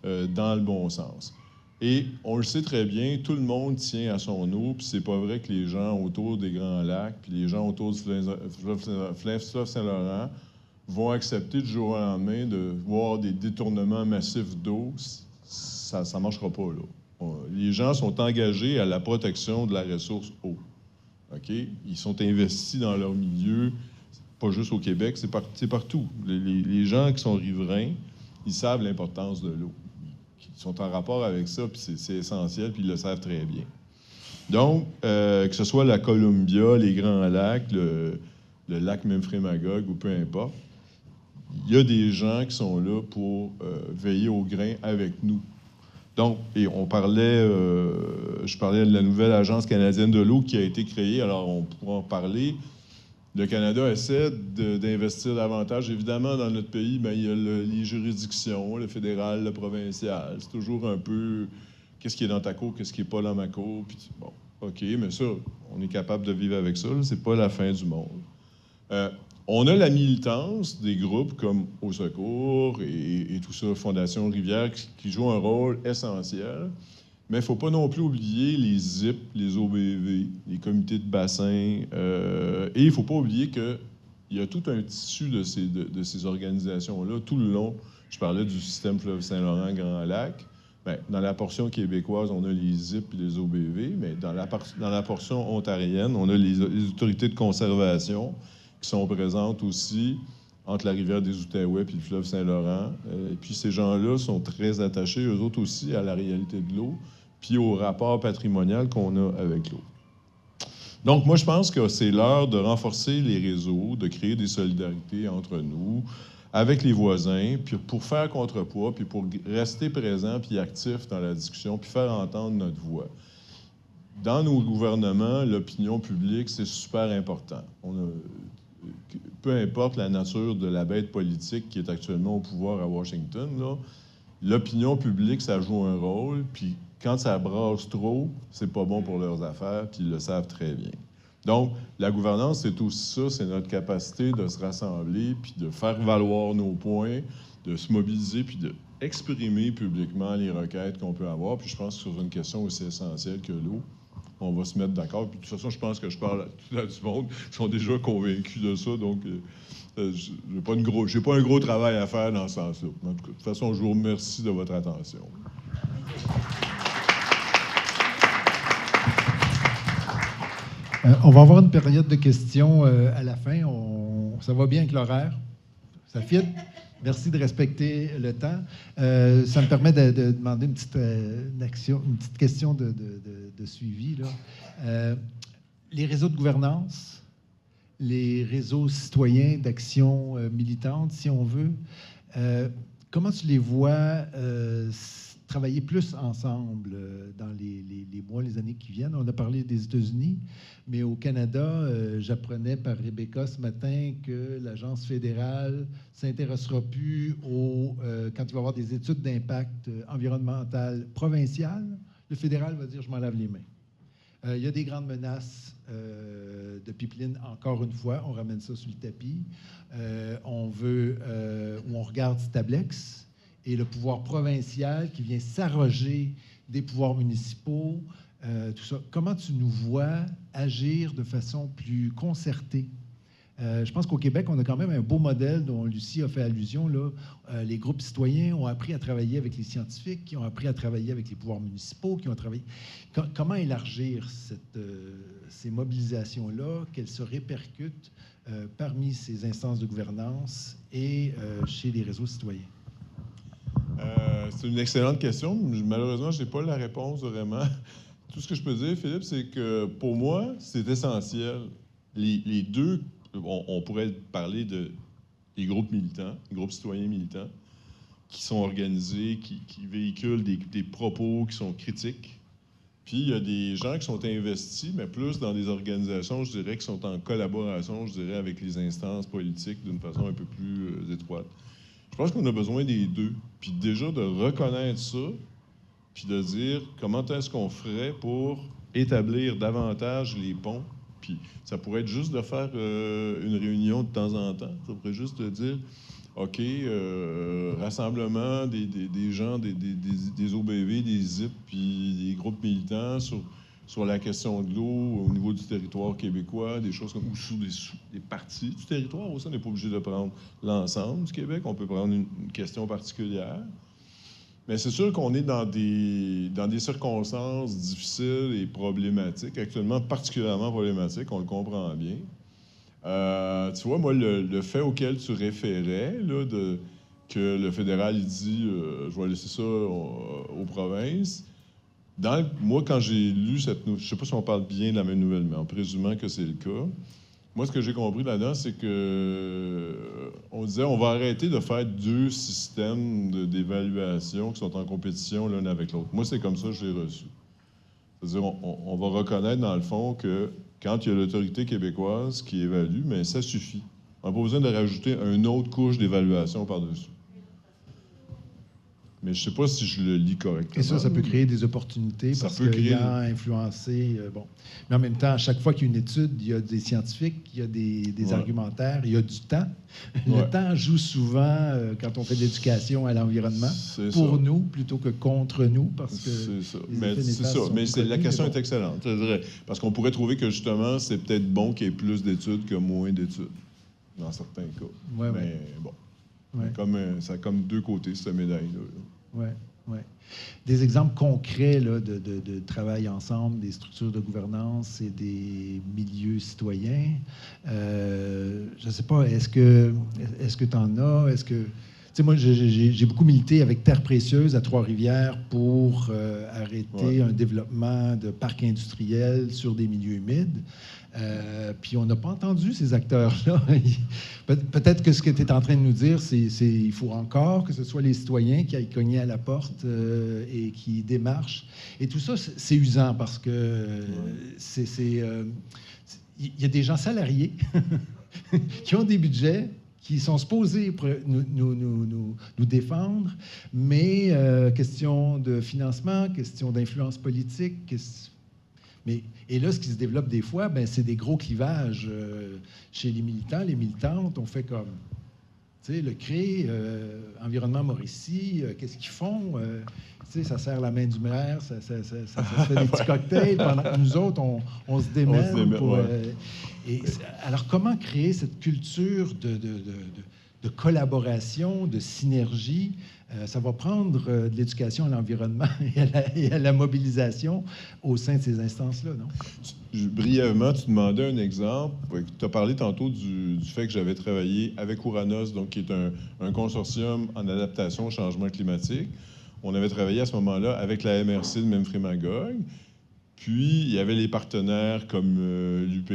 dans le bon sens. Et on le sait très bien, tout le monde tient à son eau, puis c'est pas vrai que les gens autour des Grands Lacs, puis les gens autour du fleuve Saint-Laurent vont accepter du jour au lendemain de voir des détournements massifs d'eau. Ça ne marchera pas, là. Les gens sont engagés à la protection de la ressource eau. OK? Ils sont investis dans leur milieu, pas juste au Québec, c'est partout. Les gens qui sont riverains, ils savent l'importance de l'eau. Ils sont en rapport avec ça, puis c'est essentiel, puis ils le savent très bien. Donc, que ce soit la Columbia, les Grands Lacs, le lac Memphremagog ou peu importe, il y a des gens qui sont là pour veiller au grain avec nous. Donc, et on parlait, je parlais de la nouvelle Agence canadienne de l'eau qui a été créée, alors on pourra en parler. Le Canada essaie d'investir davantage. Évidemment, dans notre pays, bien, il y a les juridictions, le fédéral, le provincial. C'est toujours un peu qu'est-ce qui est dans ta cour, qu'est-ce qui n'est pas dans ma cour. Puis, bon, OK, mais ça, on est capable de vivre avec ça. C'est pas la fin du monde. On a la militance des groupes comme Au Secours et tout ça, Fondation Rivière, qui jouent un rôle essentiel. Mais il ne faut pas non plus oublier les ZIP, les OBV, les comités de bassin. Et il ne faut pas oublier qu'il y a tout un tissu de ces organisations-là tout le long. Je parlais du système Fleuve Saint-Laurent, Grand Lac. Bien, dans la portion québécoise, on a les ZIP et les OBV. Mais dans la portion ontarienne, on a les autorités de conservation qui sont présentes aussi entre la rivière des Outaouais et le fleuve Saint-Laurent. Et puis ces gens-là sont très attachés, eux autres aussi, à la réalité de l'eau, puis au rapport patrimonial qu'on a avec l'eau. Donc, moi, je pense que c'est l'heure de renforcer les réseaux, de créer des solidarités entre nous, avec les voisins, puis pour faire contrepoids, puis pour rester présent, puis actif dans la discussion, puis faire entendre notre voix. Dans nos gouvernements, l'opinion publique, c'est super important. Peu importe la nature de la bête politique qui est actuellement au pouvoir à Washington, l'opinion publique, ça joue un rôle, puis quand ça brasse trop, c'est pas bon pour leurs affaires, puis ils le savent très bien. Donc, la gouvernance, c'est aussi ça, c'est notre capacité de se rassembler, puis de faire valoir nos points, de se mobiliser, puis d'exprimer publiquement les requêtes qu'on peut avoir. Puis je pense que sur une question aussi essentielle que l'eau, on va se mettre d'accord. Puis de toute façon, je pense que je parle à tout le monde qui sont déjà convaincus de ça, donc j'ai pas un gros travail à faire dans ce sens-là. En tout cas, de toute façon, je vous remercie de votre attention. On va avoir une période de questions à la fin. Ça va bien avec l'horaire? Ça fit? Merci de respecter le temps. Ça me permet de demander une petite question de suivi, là. Les réseaux de gouvernance, les réseaux citoyens d'action militante, si on veut, comment tu les vois travailler plus ensemble dans les mois, les années qui viennent? On a parlé des États-Unis, mais au Canada, j'apprenais par Rebecca ce matin que l'Agence fédérale ne s'intéressera plus quand il va y avoir des études d'impact environnemental provinciales. Le fédéral va dire « je m'en lave les mains ». Il y a des grandes menaces de pipeline, encore une fois, on ramène ça sur le tapis. On regarde Stablex, et le pouvoir provincial qui vient s'arroger des pouvoirs municipaux, tout ça. Comment tu nous vois agir de façon plus concertée? Je pense qu'au Québec, on a quand même un beau modèle dont Lucie a fait allusion, là. Les groupes citoyens ont appris à travailler avec les scientifiques, qui ont appris à travailler avec les pouvoirs municipaux, qui ont travaillé... Comment élargir ces mobilisations-là, qu'elles se répercutent parmi ces instances de gouvernance et chez les réseaux citoyens? C'est une excellente question. Malheureusement, je n'ai pas la réponse vraiment. Tout ce que je peux dire, Philippe, c'est que pour moi, c'est essentiel. Les deux, on pourrait parler des groupes militants, des groupes citoyens militants, qui sont organisés, qui véhiculent des propos qui sont critiques. Puis il y a des gens qui sont investis, mais plus dans des organisations, je dirais, qui sont en collaboration, je dirais, avec les instances politiques d'une façon un peu plus étroite. Je pense qu'on a besoin des deux. Puis déjà de reconnaître ça, puis de dire comment est-ce qu'on ferait pour établir davantage les ponts. Puis ça pourrait être juste de faire une réunion de temps en temps. Ça pourrait juste de dire, OK, rassemblement des gens, des OBV, des ZIP, puis des groupes militants sur la question de l'eau au niveau du territoire québécois, des choses comme, ou sous des parties du territoire aussi. On n'est pas obligé de prendre l'ensemble du Québec. On peut prendre une question particulière. Mais c'est sûr qu'on est dans des circonstances difficiles et problématiques, actuellement particulièrement problématiques, on le comprend bien. Tu vois, moi, le fait auquel tu référais, là, que le fédéral il dit je vais laisser ça aux provinces. Moi, quand j'ai lu cette nouvelle, je ne sais pas si on parle bien de la même nouvelle, mais en présumant que c'est le cas, moi, ce que j'ai compris là-dedans, c'est que on disait on va arrêter de faire deux systèmes d'évaluation qui sont en compétition l'un avec l'autre. Moi, c'est comme ça que je l'ai reçu. C'est-à-dire, on va reconnaître, dans le fond, que quand il y a l'autorité québécoise qui évalue, mais ça suffit. On n'a pas besoin de rajouter une autre couche d'évaluation par-dessus. Mais je ne sais pas si je le lis correctement. Et ça peut créer des opportunités parce qu'il y a influencé. Bon. Mais en même temps, à chaque fois qu'il y a une étude, il y a des scientifiques, il y a des argumentaires, il y a du temps. Le temps joue souvent quand on fait de l'éducation à l'environnement pour nous plutôt que contre nous parce que c'est ça. Mais la question est excellente. Parce qu'on pourrait trouver que justement, c'est peut-être bon qu'il y ait plus d'études que moins d'études dans certains cas. Mais bon. Ouais. Ça a comme deux côtés, cette médaille-là. Oui. Des exemples concrets là, de travail ensemble, des structures de gouvernance et des milieux citoyens. Je ne sais pas, est-ce que tu en as? Est-ce que sais, moi, j'ai beaucoup milité avec Terre Précieuse à Trois-Rivières pour arrêter un développement de parcs industriels sur des milieux humides. Puis on n'a pas entendu ces acteurs-là. Peut-être que ce que tu es en train de nous dire, c'est qu'il faut encore que ce soit les citoyens qui aillent cogner à la porte et qui démarchent. Et tout ça, c'est usant parce que il y a des gens salariés qui ont des budgets, qui sont supposés nous défendre, mais question de financement, question d'influence politique. Et là, ce qui se développe des fois, c'est des gros clivages chez les militants, les militantes. On fait comme, tu sais, le CRE, Environnement Mauricie, qu'est-ce qu'ils font? Tu sais, ça serre la main du maire, ça se fait des petits cocktails, pendant que nous autres, on se démène. Alors, comment créer cette culture de collaboration, de synergie? Ça va prendre de l'éducation à l'environnement et à la mobilisation au sein de ces instances-là, non? Brièvement, tu demandais un exemple. Tu as parlé tantôt du fait que j'avais travaillé avec Ouranos, donc qui est un consortium en adaptation au changement climatique. On avait travaillé à ce moment-là avec la MRC de Memphremagog. Puis, il y avait les partenaires comme l'UPA,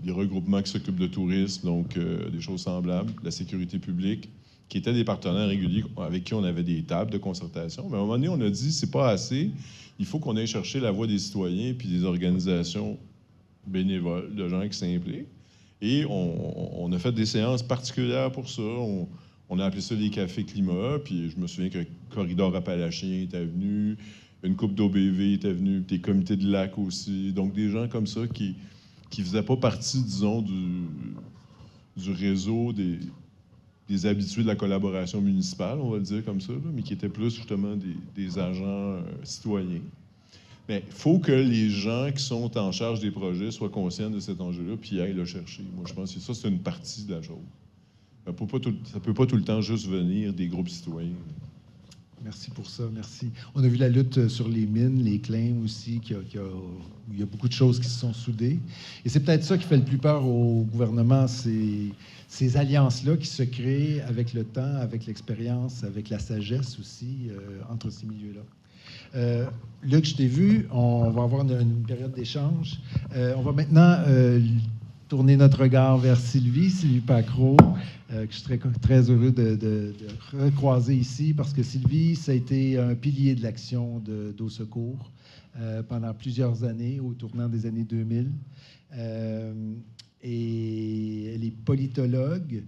les regroupements qui s'occupent de tourisme, donc des choses semblables, la sécurité publique, qui étaient des partenaires réguliers avec qui on avait des tables de concertation. Mais à un moment donné, on a dit, c'est pas assez, il faut qu'on aille chercher la voix des citoyens puis des organisations bénévoles, de gens qui s'impliquent. Et on a fait des séances particulières pour ça. On a appelé ça les cafés climat, puis je me souviens que Corridor Appalachien était venu, une couple d'OBV était venue, des comités de lac aussi. Donc, des gens comme ça qui ne faisaient pas partie, disons, du réseau des habitués de la collaboration municipale, on va le dire comme ça, là, mais qui étaient plus, justement, des agents citoyens. Mais il faut que les gens qui sont en charge des projets soient conscients de cet enjeu-là puis aillent le chercher. Moi, je pense que ça, c'est une partie de la chose. Ça ne peut pas tout le temps juste venir des groupes citoyens. Merci pour ça, merci. On a vu la lutte sur les mines, les claims aussi, où il y a beaucoup de choses qui se sont soudées. Et c'est peut-être ça qui fait le plus peur au gouvernement, ces alliances-là qui se créent avec le temps, avec l'expérience, avec la sagesse aussi, entre ces milieux-là. Luc, je t'ai vu, on va avoir une période d'échange. On va maintenant tourner notre regard vers Sylvie Pacreau, que je suis très heureux de recroiser ici, parce que Sylvie, ça a été un pilier de l'action d'Eau Secours pendant plusieurs années, au tournant des années 2000. Et elle est politologue,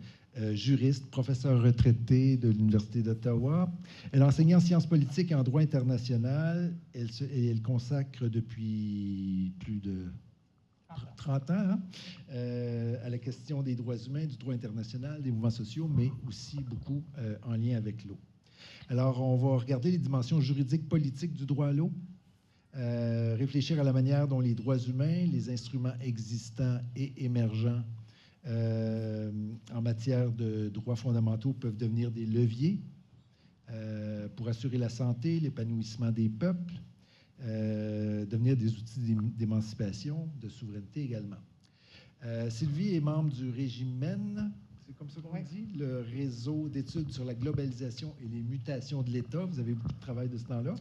juriste, professeure retraitée de l'Université d'Ottawa. Elle a enseigné en sciences politiques et en droit international. Elle consacre depuis plus de 30 ans à la question des droits humains, du droit international, des mouvements sociaux, mais aussi beaucoup en lien avec l'eau. Alors, on va regarder les dimensions juridiques, politiques du droit à l'eau, réfléchir à la manière dont les droits humains, les instruments existants et émergents en matière de droits fondamentaux peuvent devenir des leviers pour assurer la santé, l'épanouissement des peuples, devenir des outils d'émancipation, de souveraineté également. Sylvie est membre du REGIMEN, c'est comme ça qu'on dit, le réseau d'études sur la globalisation et les mutations de l'État. Vous avez beaucoup de travail de ce temps-là.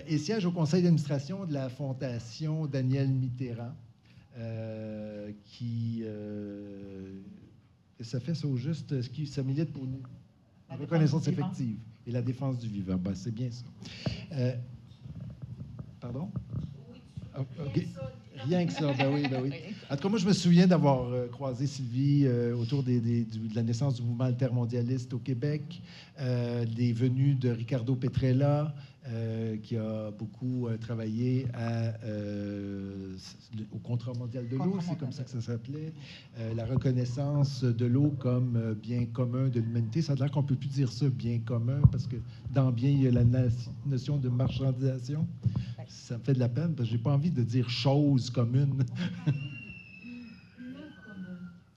Et siège au conseil d'administration de la Fondation Daniel Mitterrand, ça fait ça au juste, ça milite pour une reconnaissance effective et la défense du vivant. Ben, c'est bien ça. Pardon? Oui, okay. Rien que ça, ben oui. En tout cas, moi, je me souviens d'avoir croisé Sylvie autour de la naissance du mouvement altermondialiste au Québec, des venues de Ricardo Petrella, qui a beaucoup travaillé au contrat mondial de l'eau, c'est comme ça que ça s'appelait, la reconnaissance de l'eau comme bien commun de l'humanité. Ça a l'air qu'on ne peut plus dire ça, bien commun, parce que dans bien, il y a la notion de marchandisation. Ça me fait de la peine, parce que je n'ai pas envie de dire chose commune.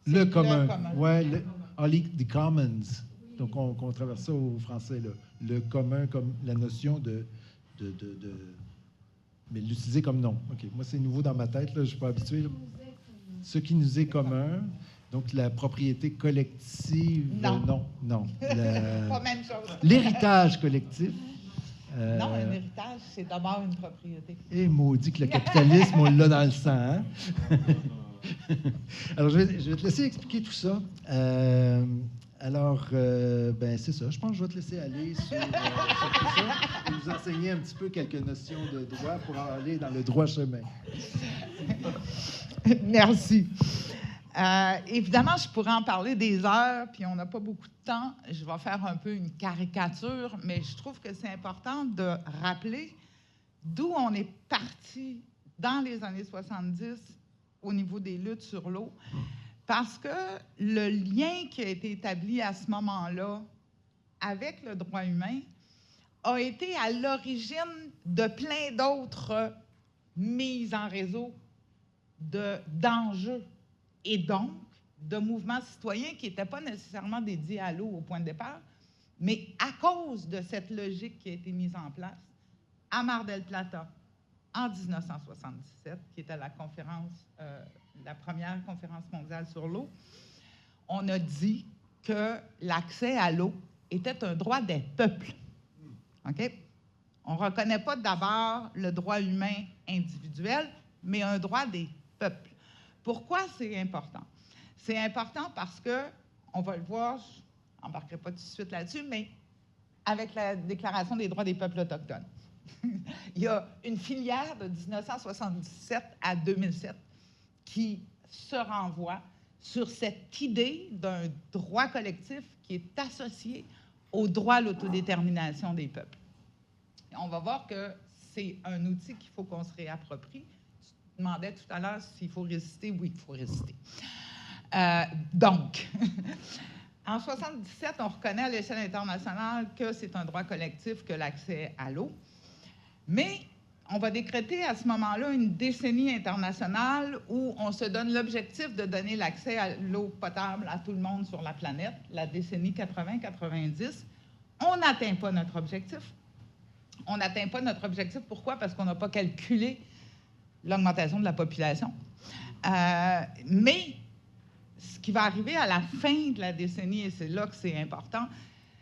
Le commun. Oui, the commons. Donc, on traverse ça au français, là. Le commun, comme la notion de mais l'utiliser comme nom. OK. Moi, c'est nouveau dans ma tête, là, je ne suis pas habitué. Là. Ce qui nous est commun. Donc, la propriété collective, non. Non. Pas même chose. L'héritage collectif. Non, un héritage, c'est d'abord une propriété. Et maudit que le capitalisme, on l'a dans le sang. Hein? Alors, je vais te laisser expliquer tout ça. Ben, c'est ça. Je pense que je vais te laisser aller sur tout ça et vous enseigner un petit peu quelques notions de droit pour aller dans le droit chemin. Merci. Évidemment, je pourrais en parler des heures, puis on n'a pas beaucoup de temps. Je vais faire un peu une caricature, mais je trouve que c'est important de rappeler d'où on est parti dans les années 70 au niveau des luttes sur l'eau, parce que le lien qui a été établi à ce moment-là avec le droit humain a été à l'origine de plein d'autres mises en réseau d'enjeux et donc de mouvements citoyens qui n'étaient pas nécessairement dédiés à l'eau au point de départ, mais à cause de cette logique qui a été mise en place à Mar del Plata en 1977, qui était la première conférence mondiale sur l'eau, on a dit que l'accès à l'eau était un droit des peuples. OK? On ne reconnaît pas d'abord le droit humain individuel, mais un droit des peuples. Pourquoi c'est important? C'est important parce que, on va le voir, je n'embarquerai pas tout de suite là-dessus, mais avec la Déclaration des droits des peuples autochtones. Il y a une filière de 1977 à 2007 qui se renvoie sur cette idée d'un droit collectif qui est associé au droit à l'autodétermination des peuples. Et on va voir que c'est un outil qu'il faut qu'on se réapproprie. Tu demandais tout à l'heure s'il faut résister. Oui, il faut résister. Donc, en 1977, on reconnaît à l'échelle internationale que c'est un droit collectif que l'accès à l'eau. Mais on va décréter à ce moment-là une décennie internationale où on se donne l'objectif de donner l'accès à l'eau potable à tout le monde sur la planète, la décennie 80-90. On n'atteint pas notre objectif. On n'atteint pas notre objectif. Pourquoi? Parce qu'on n'a pas calculé l'augmentation de la population. Mais ce qui va arriver à la fin de la décennie, et c'est là que c'est important,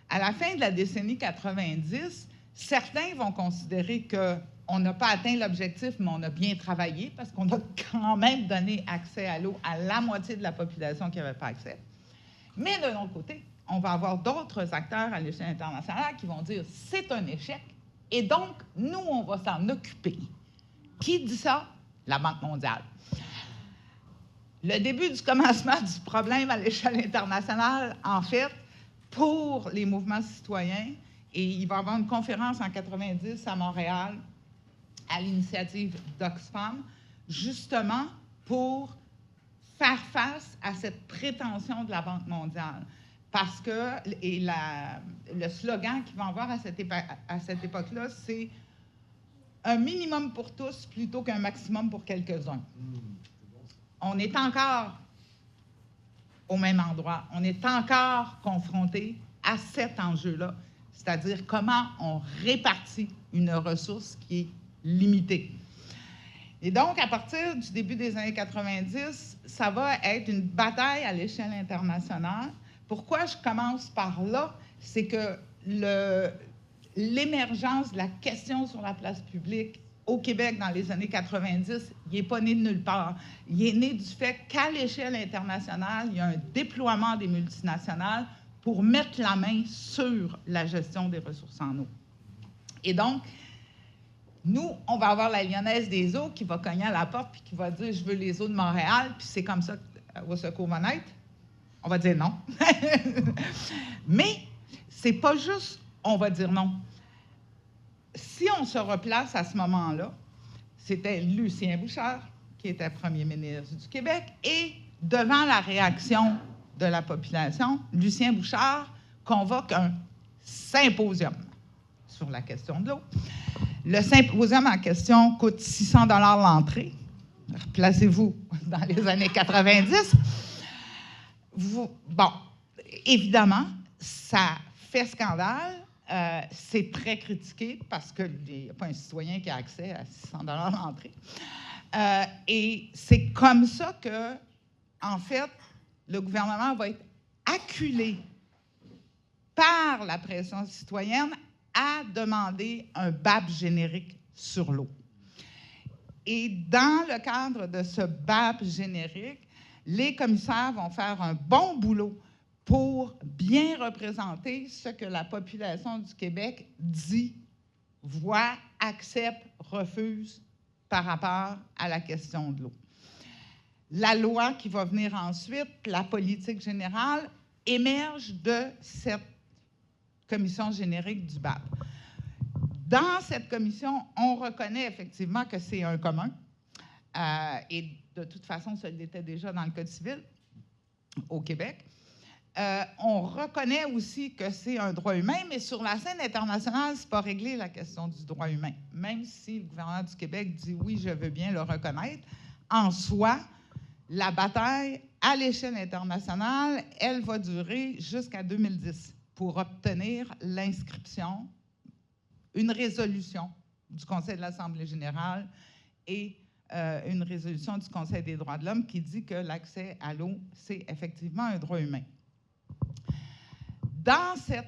à la fin de la décennie 90, certains vont considérer qu'on n'a pas atteint l'objectif, mais on a bien travaillé parce qu'on a quand même donné accès à l'eau à la moitié de la population qui n'avait pas accès. Mais de l'autre côté, on va avoir d'autres acteurs à l'échelle internationale qui vont dire « c'est un échec » et donc, nous, on va s'en occuper. Qui dit ça? La Banque mondiale. Le début du commencement du problème à l'échelle internationale, en fait, pour les mouvements citoyens, et il va y avoir une conférence en 90 à Montréal, à l'initiative d'Oxfam, justement pour faire face à cette prétention de la Banque mondiale. Parce que, et le slogan qu'ils vont avoir à cette époque-là, c'est un minimum pour tous plutôt qu'un maximum pour quelques-uns. On est encore au même endroit. On est encore confronté à cet enjeu-là, c'est-à-dire comment on répartit une ressource qui est limitée. Et donc, à partir du début des années 90, ça va être une bataille à l'échelle internationale. Pourquoi je commence par là? C'est que l'émergence de la question sur la place publique au Québec dans les années 90, il n'est pas né de nulle part. Il est né du fait qu'à l'échelle internationale, il y a un déploiement des multinationales pour mettre la main sur la gestion des ressources en eau. Et donc, nous, on va avoir la Lyonnaise des eaux qui va cogner à la porte puis qui va dire « Je veux les eaux de Montréal », puis c'est comme ça qu'au secours va naître. On va dire non. Mais c'est pas juste on va dire non. Si on se replace à ce moment-là, c'était Lucien Bouchard qui était premier ministre du Québec et devant la réaction de la population, Lucien Bouchard convoque un symposium sur la question de l'eau. Le symposium en question coûte 600 $ l'entrée. Placez-vous dans les années 90. Bon, évidemment, ça fait scandale. C'est très critiqué parce qu'il n'y a pas un citoyen qui a accès à 600 $ l'entrée. Et c'est comme ça que, en fait, le gouvernement va être acculé par la pression citoyenne à demander un BAP générique sur l'eau. Et dans le cadre de ce BAP générique, les commissaires vont faire un bon boulot pour bien représenter ce que la population du Québec dit, voit, accepte, refuse par rapport à la question de l'eau. La loi qui va venir ensuite, la politique générale, émerge de cette commission générique du BAP. Dans cette commission, on reconnaît effectivement que c'est un commun, et de toute façon, ça l'était déjà dans le Code civil au Québec. On reconnaît aussi que c'est un droit humain, mais sur la scène internationale, ce n'est pas réglé la question du droit humain. Même si le gouvernement du Québec dit oui, je veux bien le reconnaître, en soi, la bataille à l'échelle internationale, elle va durer jusqu'à 2010 pour obtenir l'inscription, une résolution du Conseil de l'Assemblée générale et une résolution du Conseil des droits de l'homme qui dit que l'accès à l'eau, c'est effectivement un droit humain. Dans cette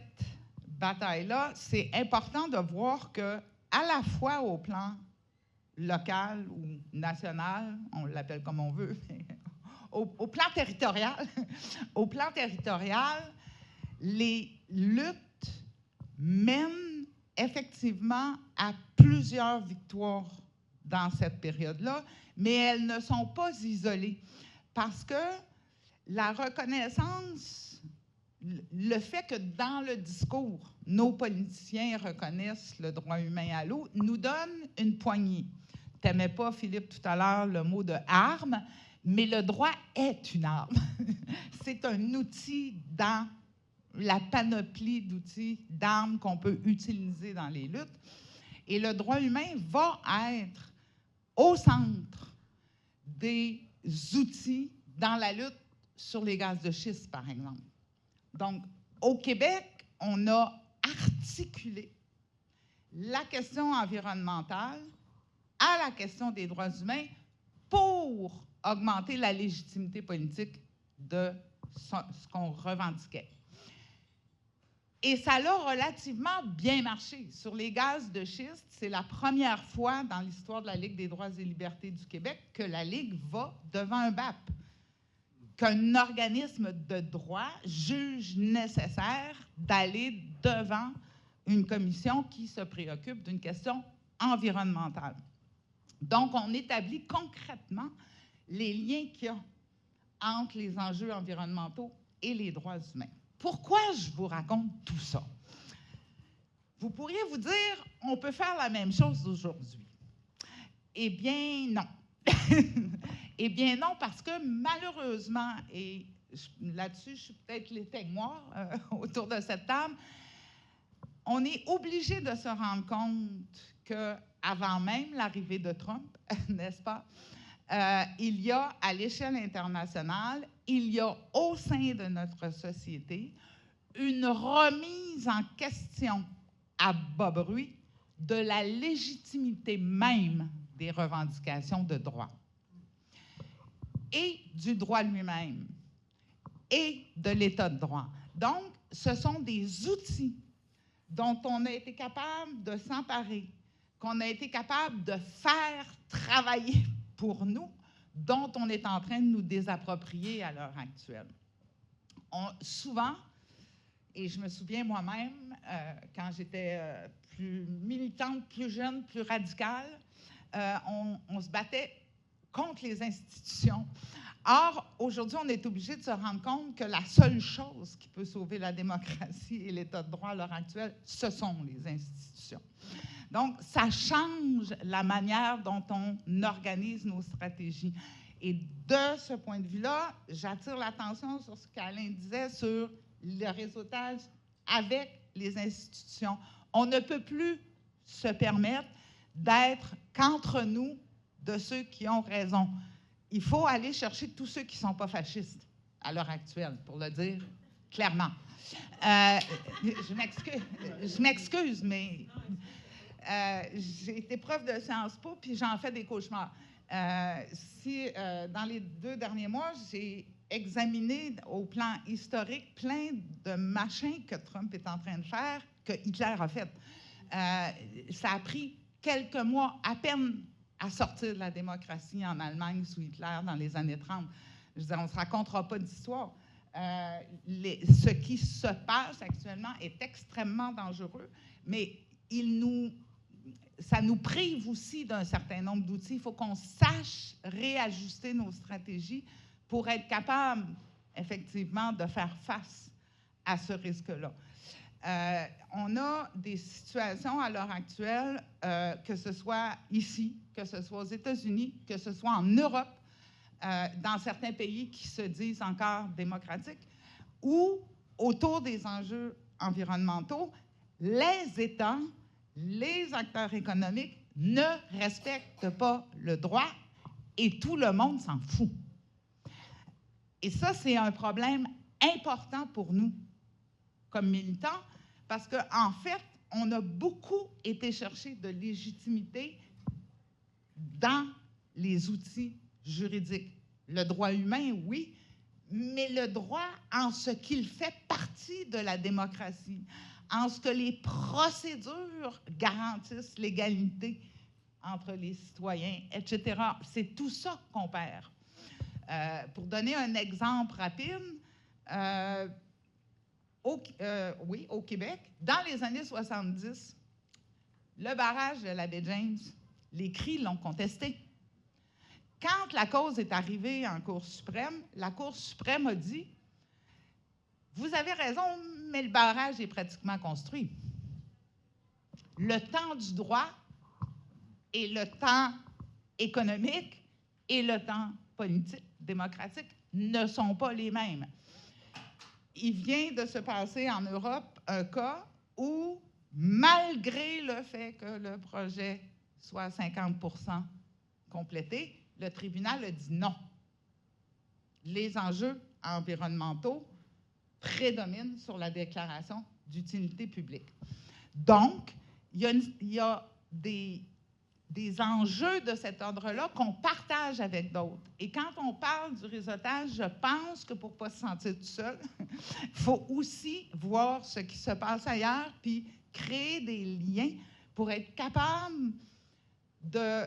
bataille-là, c'est important de voir que, à la fois au plan local ou national, on l'appelle comme on veut, mais au plan territorial, les luttes mènent effectivement à plusieurs victoires dans cette période-là, mais elles ne sont pas isolées parce que la reconnaissance, le fait que dans le discours, nos politiciens reconnaissent le droit humain à l'eau, nous donne une poignée. Tu n'aimais pas, Philippe, tout à l'heure, le mot de « arme », mais le droit est une arme. C'est un outil dans la panoplie d'outils, d'armes qu'on peut utiliser dans les luttes. Et le droit humain va être au centre des outils dans la lutte sur les gaz de schiste, par exemple. Donc, au Québec, on a articulé la question environnementale à la question des droits humains pour augmenter la légitimité politique de ce qu'on revendiquait. Et ça a relativement bien marché. Sur les gaz de schiste, c'est la première fois dans l'histoire de la Ligue des droits et libertés du Québec que la Ligue va devant un BAP, qu'un organisme de droit juge nécessaire d'aller devant une commission qui se préoccupe d'une question environnementale. Donc, on établit concrètement les liens qu'il y a entre les enjeux environnementaux et les droits humains. Pourquoi je vous raconte tout ça? Vous pourriez vous dire, on peut faire la même chose aujourd'hui. Eh bien, non. Eh bien, non, parce que malheureusement, et là-dessus, je suis peut-être les témoins autour de cette table, on est obligé de se rendre compte qu'avant même l'arrivée de Trump, n'est-ce pas, il y a à l'échelle internationale, il y a au sein de notre société une remise en question à bas bruit de la légitimité même des revendications de droit et du droit lui-même et de l'état de droit. Donc, ce sont des outils dont on a été capable de s'emparer, qu'on a été capable de faire travailler pour nous, dont on est en train de nous désapproprier à l'heure actuelle. Souvent, et je me souviens moi-même, quand j'étais plus militante, plus jeune, plus radicale, on se battait contre les institutions. Or, aujourd'hui, on est obligé de se rendre compte que la seule chose qui peut sauver la démocratie et l'état de droit à l'heure actuelle, ce sont les institutions. Donc, ça change la manière dont on organise nos stratégies. Et de ce point de vue-là, j'attire l'attention sur ce qu'Alain disait sur le réseautage avec les institutions. On ne peut plus se permettre d'être qu'entre nous de ceux qui ont raison. Il faut aller chercher tous ceux qui ne sont pas fascistes à l'heure actuelle, pour le dire clairement. Je m'excuse, mais j'ai été prof de Sciences Po, puis j'en fais des cauchemars. Dans les 2 derniers mois, j'ai examiner au plan historique plein de machins que Trump est en train de faire, que Hitler a fait. Ça a pris quelques mois à peine à sortir de la démocratie en Allemagne sous Hitler dans les années 30. Je veux dire, on ne se racontera pas d'histoire. Ce qui se passe actuellement est extrêmement dangereux, mais ça nous prive aussi d'un certain nombre d'outils. Il faut qu'on sache réajuster nos stratégies pour être capable, effectivement, de faire face à ce risque-là. On a des situations à l'heure actuelle, que ce soit ici, que ce soit aux États-Unis, que ce soit en Europe, dans certains pays qui se disent encore démocratiques, où, autour des enjeux environnementaux, les États, les acteurs économiques ne respectent pas le droit et tout le monde s'en fout. Et ça, c'est un problème important pour nous, comme militants, parce qu'en fait, on a beaucoup été chercher de légitimité dans les outils juridiques. Le droit humain, oui, mais le droit en ce qu'il fait partie de la démocratie, en ce que les procédures garantissent l'égalité entre les citoyens, etc. C'est tout ça qu'on perd. Pour donner un exemple rapide, au Québec, dans les années 70, le barrage de la baie James, les CRI l'ont contesté. Quand la cause est arrivée en Cour suprême, la Cour suprême a dit « Vous avez raison, mais le barrage est pratiquement construit. » Le temps du droit et le temps économique et le temps politique, démocratique, ne sont pas les mêmes. Il vient de se passer en Europe un cas où, malgré le fait que le projet soit à 50% complété, le tribunal a dit non. Les enjeux environnementaux prédominent sur la déclaration d'utilité publique. Donc, il y a des enjeux de cet ordre-là qu'on partage avec d'autres. Et quand on parle du réseautage, je pense que pour ne pas se sentir tout seul, il faut aussi voir ce qui se passe ailleurs, puis créer des liens pour être capable de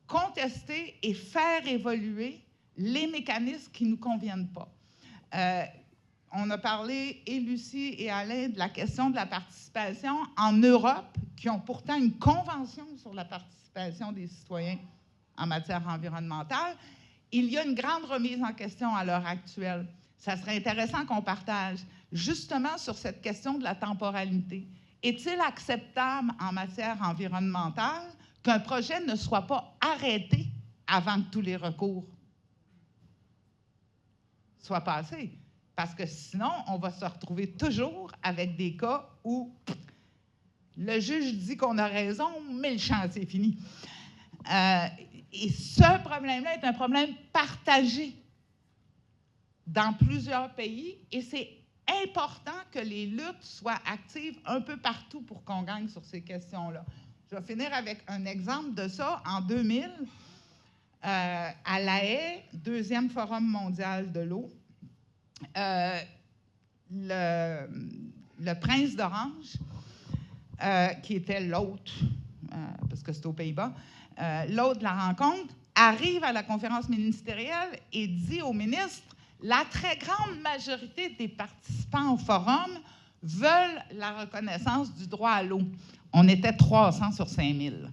contester et faire évoluer les mécanismes qui ne nous conviennent pas. On a parlé, et Lucie et Alain, de la question de la participation en Europe, qui ont pourtant une convention sur la participation des citoyens en matière environnementale. Il y a une grande remise en question à l'heure actuelle. Ça serait intéressant qu'on partage justement sur cette question de la temporalité. Est-il acceptable en matière environnementale qu'un projet ne soit pas arrêté avant que tous les recours soient passés? Parce que sinon, on va se retrouver toujours avec des cas où le juge dit qu'on a raison, mais le chantier est fini. Et ce problème-là est un problème partagé dans plusieurs pays, et c'est important que les luttes soient actives un peu partout pour qu'on gagne sur ces questions-là. Je vais finir avec un exemple de ça. En 2000, à La Haye, 2e Forum mondial de l'eau, le prince d'Orange, qui était l'hôte, parce que c'est aux Pays-Bas, l'hôte de la rencontre, arrive à la conférence ministérielle et dit au ministre « La très grande majorité des participants au forum veulent la reconnaissance du droit à l'eau. » On était 300 sur 5000.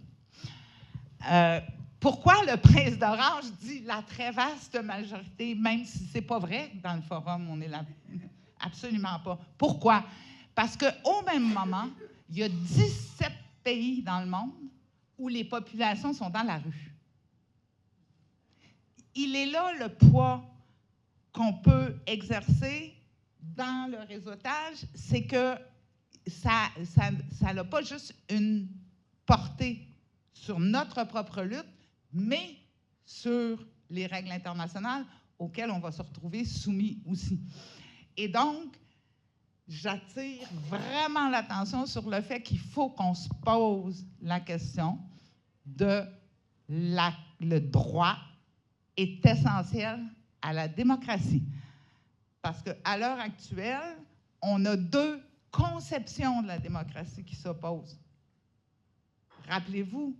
Pourquoi le prince d'Orange dit la très vaste majorité, même si ce n'est pas vrai dans le forum, on est là, absolument pas. Pourquoi? Parce qu'au même moment, il y a 17 pays dans le monde où les populations sont dans la rue. Il est là le poids qu'on peut exercer dans le réseautage, c'est que ça n'a pas juste une portée sur notre propre lutte, mais sur les règles internationales auxquelles on va se retrouver soumis aussi. Et donc, j'attire vraiment l'attention sur le fait qu'il faut qu'on se pose la question de le droit est essentiel à la démocratie. Parce qu'à l'heure actuelle, on a deux conceptions de la démocratie qui s'opposent. Rappelez-vous,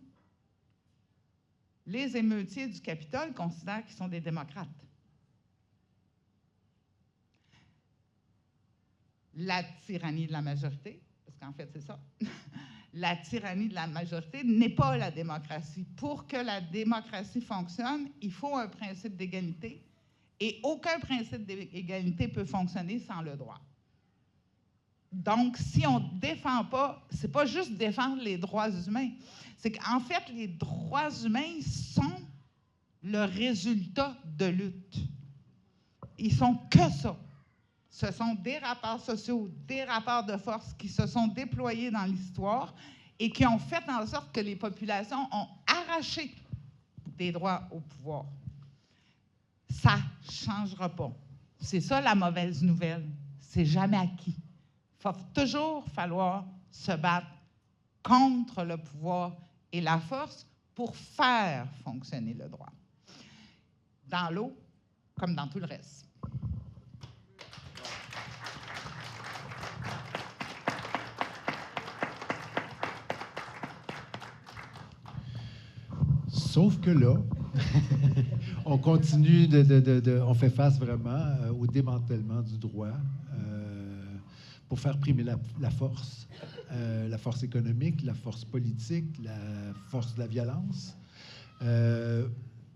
les émeutiers du Capitole considèrent qu'ils sont des démocrates. La tyrannie de la majorité, parce qu'en fait, c'est ça, la tyrannie de la majorité n'est pas la démocratie. Pour que la démocratie fonctionne, il faut un principe d'égalité, et aucun principe d'égalité peut fonctionner sans le droit. Donc, si on ne défend pas, ce n'est pas juste défendre les droits humains, c'est qu'en fait, les droits humains sont le résultat de lutte. Ils sont que ça. Ce sont des rapports sociaux, des rapports de force qui se sont déployés dans l'histoire et qui ont fait en sorte que les populations ont arraché des droits au pouvoir. Ça ne changera pas. C'est ça la mauvaise nouvelle. C'est jamais acquis. Il va toujours falloir se battre contre le pouvoir et la force pour faire fonctionner le droit. Dans l'eau, comme dans tout le reste. Sauf que là, on continue on fait face vraiment au démantèlement du droit pour faire primer la force économique, la force politique, la force de la violence.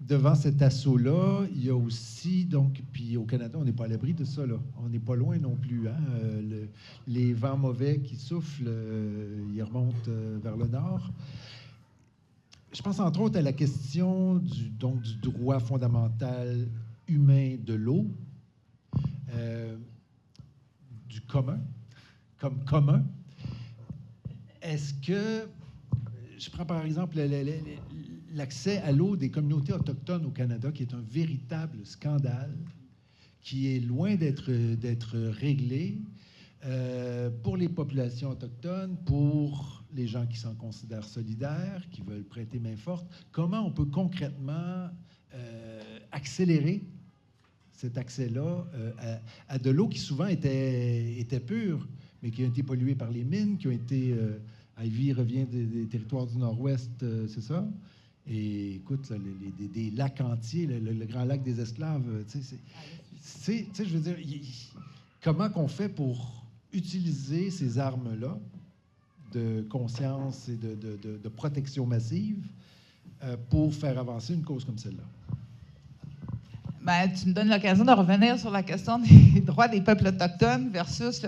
Devant cet assaut-là, il y a aussi, donc, puis au Canada, on n'est pas à l'abri de ça, là. On n'est pas loin non plus. Hein? Les vents mauvais qui soufflent, ils remontent vers le nord. Je pense entre autres à la question du droit fondamental humain de l'eau, du commun, comme commun. Est-ce que, je prends par exemple l'accès à l'eau des communautés autochtones au Canada, qui est un véritable scandale, qui est loin d'être réglé pour les populations autochtones, pour les gens qui s'en considèrent solidaires, qui veulent prêter main forte. Comment on peut concrètement accélérer cet accès-là à de l'eau qui souvent était pure, mais qui a été polluée par les mines, qui ont été... Ivy revient des territoires du Nord-Ouest, c'est ça? Et écoute, là, des lacs entiers, le grand lac des esclaves, tu sais, je veux dire, comment qu'on fait pour utiliser ces armes-là de conscience et de protection massive pour faire avancer une cause comme celle-là? Bien, tu me donnes l'occasion de revenir sur la question des droits des peuples autochtones versus,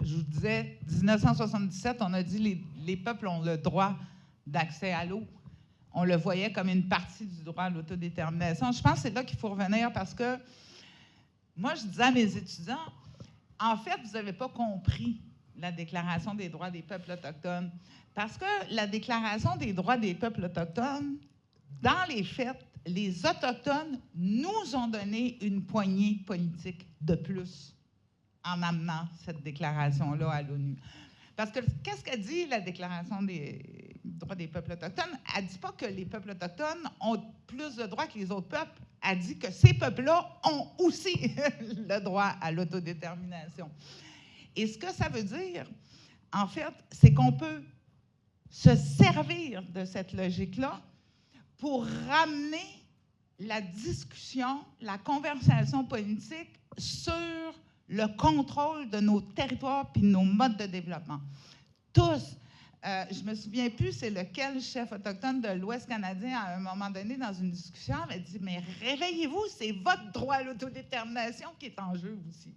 je vous disais, 1977, on a dit les peuples ont le droit d'accès à l'eau. On le voyait comme une partie du droit à l'autodétermination. Je pense que c'est là qu'il faut revenir parce que moi, je disais à mes étudiants, en fait, vous n'avez pas compris la Déclaration des droits des peuples autochtones. Parce que la Déclaration des droits des peuples autochtones, dans les faits, les Autochtones nous ont donné une poignée politique de plus en amenant cette déclaration-là à l'ONU. Parce que qu'est-ce qu'a dit la Déclaration des droits des peuples autochtones? Elle ne dit pas que les peuples autochtones ont plus de droits que les autres peuples. Elle dit que ces peuples-là ont aussi le droit à l'autodétermination. Et ce que ça veut dire, en fait, c'est qu'on peut se servir de cette logique-là pour ramener la discussion, la conversation politique sur le contrôle de nos territoires puis de nos modes de développement. Tous. Je ne me souviens plus c'est lequel chef autochtone de l'Ouest canadien, à un moment donné, dans une discussion, avait dit « Mais réveillez-vous, c'est votre droit à l'autodétermination qui est en jeu aussi. »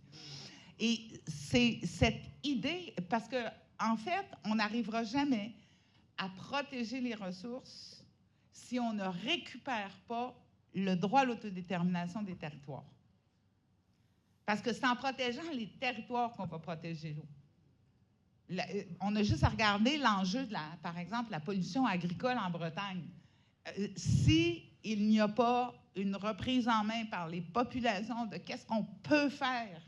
Et c'est cette idée, parce qu'en fait, on n'arrivera jamais à protéger les ressources si on ne récupère pas le droit à l'autodétermination des territoires. Parce que c'est en protégeant les territoires qu'on va protéger l'eau. On a juste à regarder l'enjeu de, par exemple, la pollution agricole en Bretagne. S'il n'y a pas une reprise en main par les populations de qu'est-ce qu'on peut faire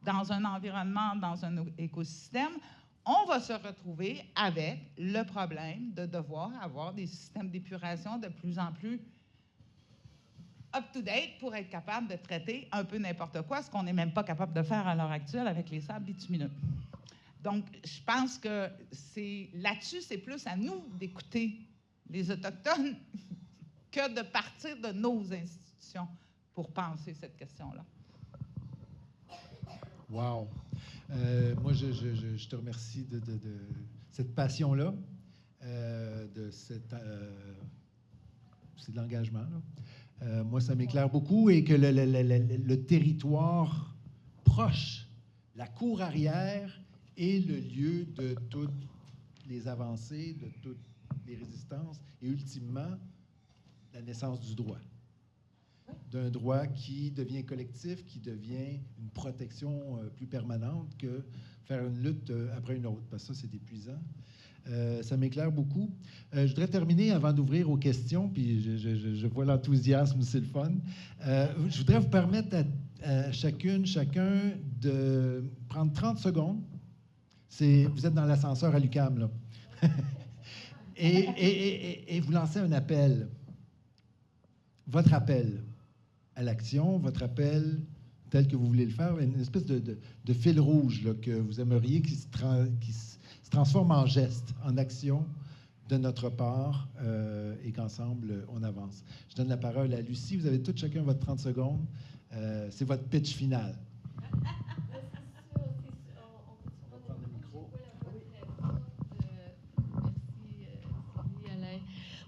dans un environnement, dans un écosystème, on va se retrouver avec le problème de devoir avoir des systèmes d'épuration de plus en plus up-to-date pour être capable de traiter un peu n'importe quoi, ce qu'on n'est même pas capable de faire à l'heure actuelle avec les sables bitumineux. Donc, je pense que là-dessus, c'est plus à nous d'écouter les Autochtones que de partir de nos institutions pour penser cette question-là. Wow! Moi, je te remercie de cette passion-là, c'est de l'engagement. Moi, ça m'éclaire beaucoup et que le territoire proche, la cour arrière, est le lieu de toutes les avancées, de toutes les résistances et ultimement la naissance du droit. D'un droit qui devient collectif, qui devient une protection plus permanente que faire une lutte après une autre, parce que ça, c'est épuisant. Ça m'éclaire beaucoup. Je voudrais terminer avant d'ouvrir aux questions, puis je vois l'enthousiasme, c'est le fun. Je voudrais vous permettre à chacun de prendre 30 secondes. Vous êtes dans l'ascenseur à l'UQAM, là. et vous lancez un appel. Votre appel à l'action, votre appel tel que vous voulez le faire, une espèce de fil rouge là, que vous aimeriez qui se transforme en geste, en action de notre part et qu'ensemble, on avance. Je donne la parole à Lucie. Vous avez tous chacun votre 30 secondes. C'est votre pitch final.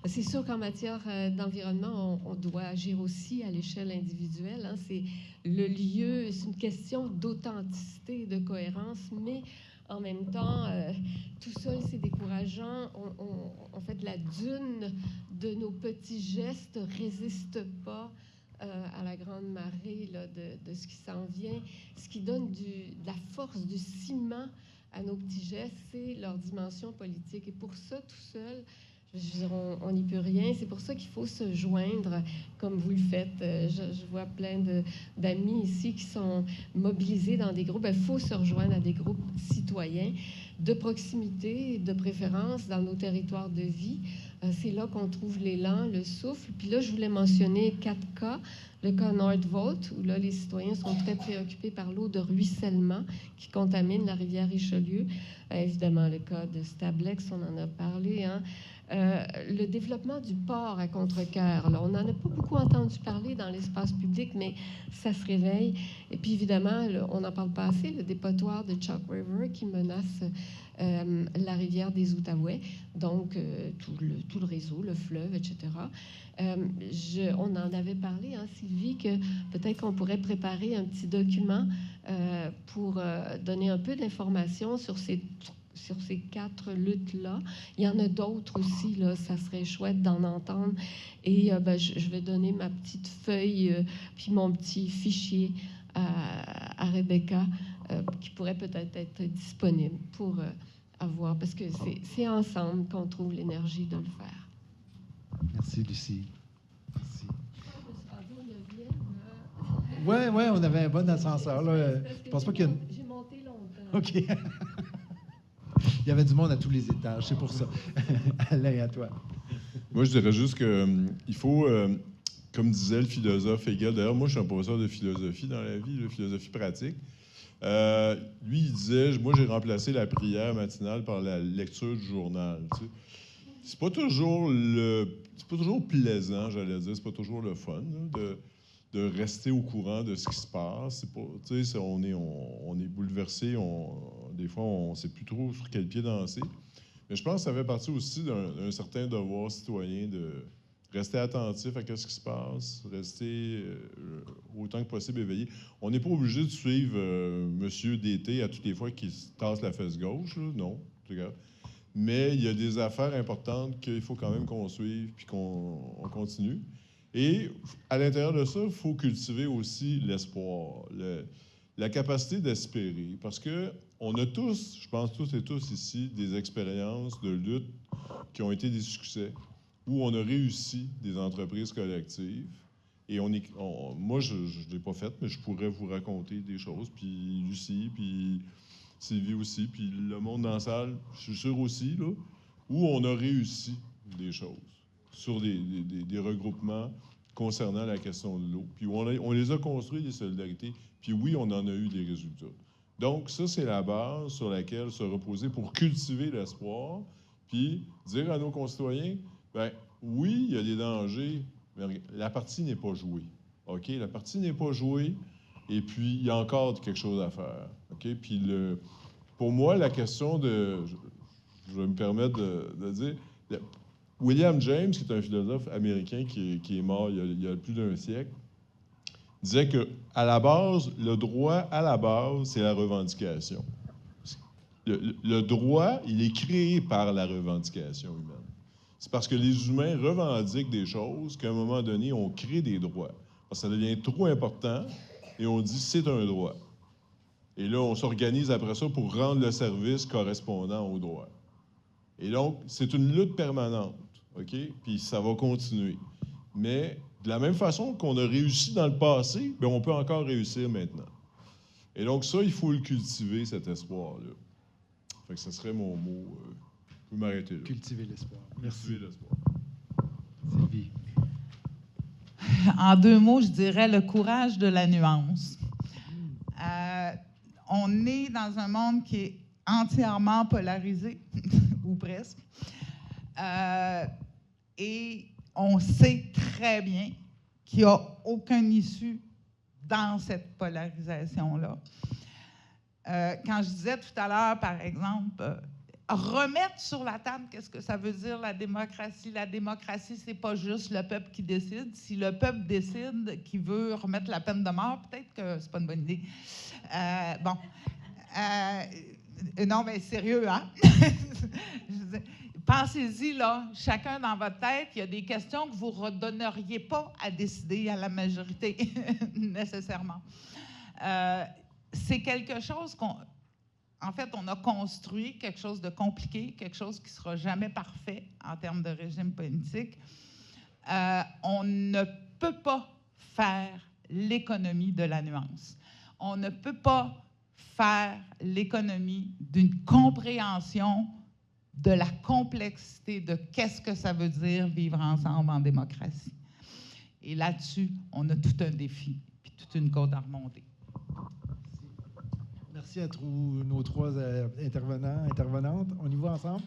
C'est sûr qu'en matière d'environnement, on doit agir aussi à l'échelle individuelle. Hein. C'est le lieu, c'est une question d'authenticité, de cohérence, mais en même temps, tout seul, c'est décourageant. En fait, la dune de nos petits gestes résiste pas à la grande marée là, de ce qui s'en vient. Ce qui donne de la force, du ciment à nos petits gestes, c'est leur dimension politique. Et pour ça, tout seul, je veux dire, on n'y peut rien. C'est pour ça qu'il faut se joindre, comme vous le faites. Je vois plein d'amis ici qui sont mobilisés dans des groupes. Il faut se rejoindre à des groupes citoyens de proximité, de préférence, dans nos territoires de vie. C'est là qu'on trouve l'élan, le souffle. Puis là, je voulais mentionner 4 cas. Le cas Nordvolt, où là, les citoyens sont très préoccupés par l'eau de ruissellement qui contamine la rivière Richelieu. Évidemment, le cas de Stablex, on en a parlé. Hein. Le développement du port à Contrecoeur, là, on n'en a pas beaucoup entendu parler dans l'espace public, mais ça se réveille. Et puis, évidemment, on n'en parle pas assez, le dépotoir de Chalk River qui menace la rivière des Outaouais, donc tout le réseau, le fleuve, etc. On en avait parlé, hein, Sylvie, que peut-être qu'on pourrait préparer un petit document pour donner un peu d'informations sur ces 4 luttes-là. Il y en a d'autres aussi, là, ça serait chouette d'en entendre. Et je vais donner ma petite feuille puis mon petit fichier à Rebecca qui pourrait peut-être être disponible pour avoir, parce que c'est ensemble qu'on trouve l'énergie de le faire. Merci, Lucie. Merci. Oui, on avait un bon ascenseur. Là. Je pense pas qu'il y a... J'ai monté longtemps. OK. Il y avait du monde à tous les étages, c'est pour ça. Alain, à toi. Moi, je dirais juste qu'il faut, comme disait le philosophe Hegel, d'ailleurs, moi, je suis un professeur de philosophie dans la vie, de philosophie pratique. Lui, il disait, moi, j'ai remplacé la prière matinale par la lecture du journal. Tu sais. C'est pas toujours plaisant, j'allais dire, c'est pas toujours le fun là, de rester au courant de ce qui se passe. C'est pas, tu sais, on est bouleversé, des fois, on ne sait plus trop sur quel pied danser. Mais je pense que ça fait partie aussi d'un certain devoir citoyen de rester attentif à ce qui se passe, rester autant que possible éveillé. On n'est pas obligé de suivre Monsieur D'été à toutes les fois qu'il se tasse la fesse gauche, là. Non, regarde. Mais il y a des affaires importantes qu'il faut quand même qu'on suive puis qu'on continue. Et à l'intérieur de ça, il faut cultiver aussi l'espoir, la capacité d'espérer. Parce qu'on a tous, je pense tous et tous ici, des expériences de lutte qui ont été des succès, où on a réussi des entreprises collectives. Et moi, je ne l'ai pas fait, mais je pourrais vous raconter des choses. Puis Lucie, puis Sylvie aussi, puis le monde dans la salle, je suis sûr aussi, là, où on a réussi des choses sur des regroupements concernant la question de l'eau. Puis on les a construits, les solidarités, puis oui, on en a eu des résultats. Donc, ça, c'est la base sur laquelle se reposer pour cultiver l'espoir, puis dire à nos concitoyens, bien, oui, il y a des dangers, mais la partie n'est pas jouée. OK? La partie n'est pas jouée, et puis il y a encore quelque chose à faire. OK? Puis pour moi, la question de... Je vais me permettre de dire... William James, qui est un philosophe américain qui est mort il y a plus d'un siècle, disait que à la base, le droit, à la base, c'est la revendication. Le droit, il est créé par la revendication humaine. C'est parce que les humains revendiquent des choses qu'à un moment donné, on crée des droits. Parce que ça devient trop important et on dit c'est un droit. Et là, on s'organise après ça pour rendre le service correspondant au droit. Et donc, c'est une lutte permanente, OK? Puis ça va continuer. Mais de la même façon qu'on a réussi dans le passé, bien, on peut encore réussir maintenant. Et donc ça, il faut le cultiver, cet espoir-là. Fait que ce serait mon mot. Je peux m'arrêter là. Cultiver l'espoir. Merci. Cultiver l'espoir. Sylvie. En 2 mots, je dirais le courage de la nuance. On est dans un monde qui est entièrement polarisé, ou presque. Et on sait très bien qu'il n'y a aucune issue dans cette polarisation-là. Quand je disais tout à l'heure, par exemple, remettre sur la table qu'est-ce que ça veut dire la démocratie. La démocratie, c'est pas juste le peuple qui décide. Si le peuple décide qu'il veut remettre la peine de mort, peut-être que c'est pas une bonne idée. Non, mais sérieux, hein? Pensez-y, là, chacun dans votre tête, il y a des questions que vous ne redonneriez pas à décider à la majorité, nécessairement. C'est quelque chose en fait, on a construit quelque chose de compliqué, quelque chose qui ne sera jamais parfait en termes de régime politique. On ne peut pas faire l'économie de la nuance. On ne peut pas faire l'économie d'une compréhension de la complexité de qu'est-ce que ça veut dire vivre ensemble en démocratie. Et là-dessus, on a tout un défi, puis toute une côte à remonter. Merci à nos 3 intervenants, intervenantes. On y va ensemble?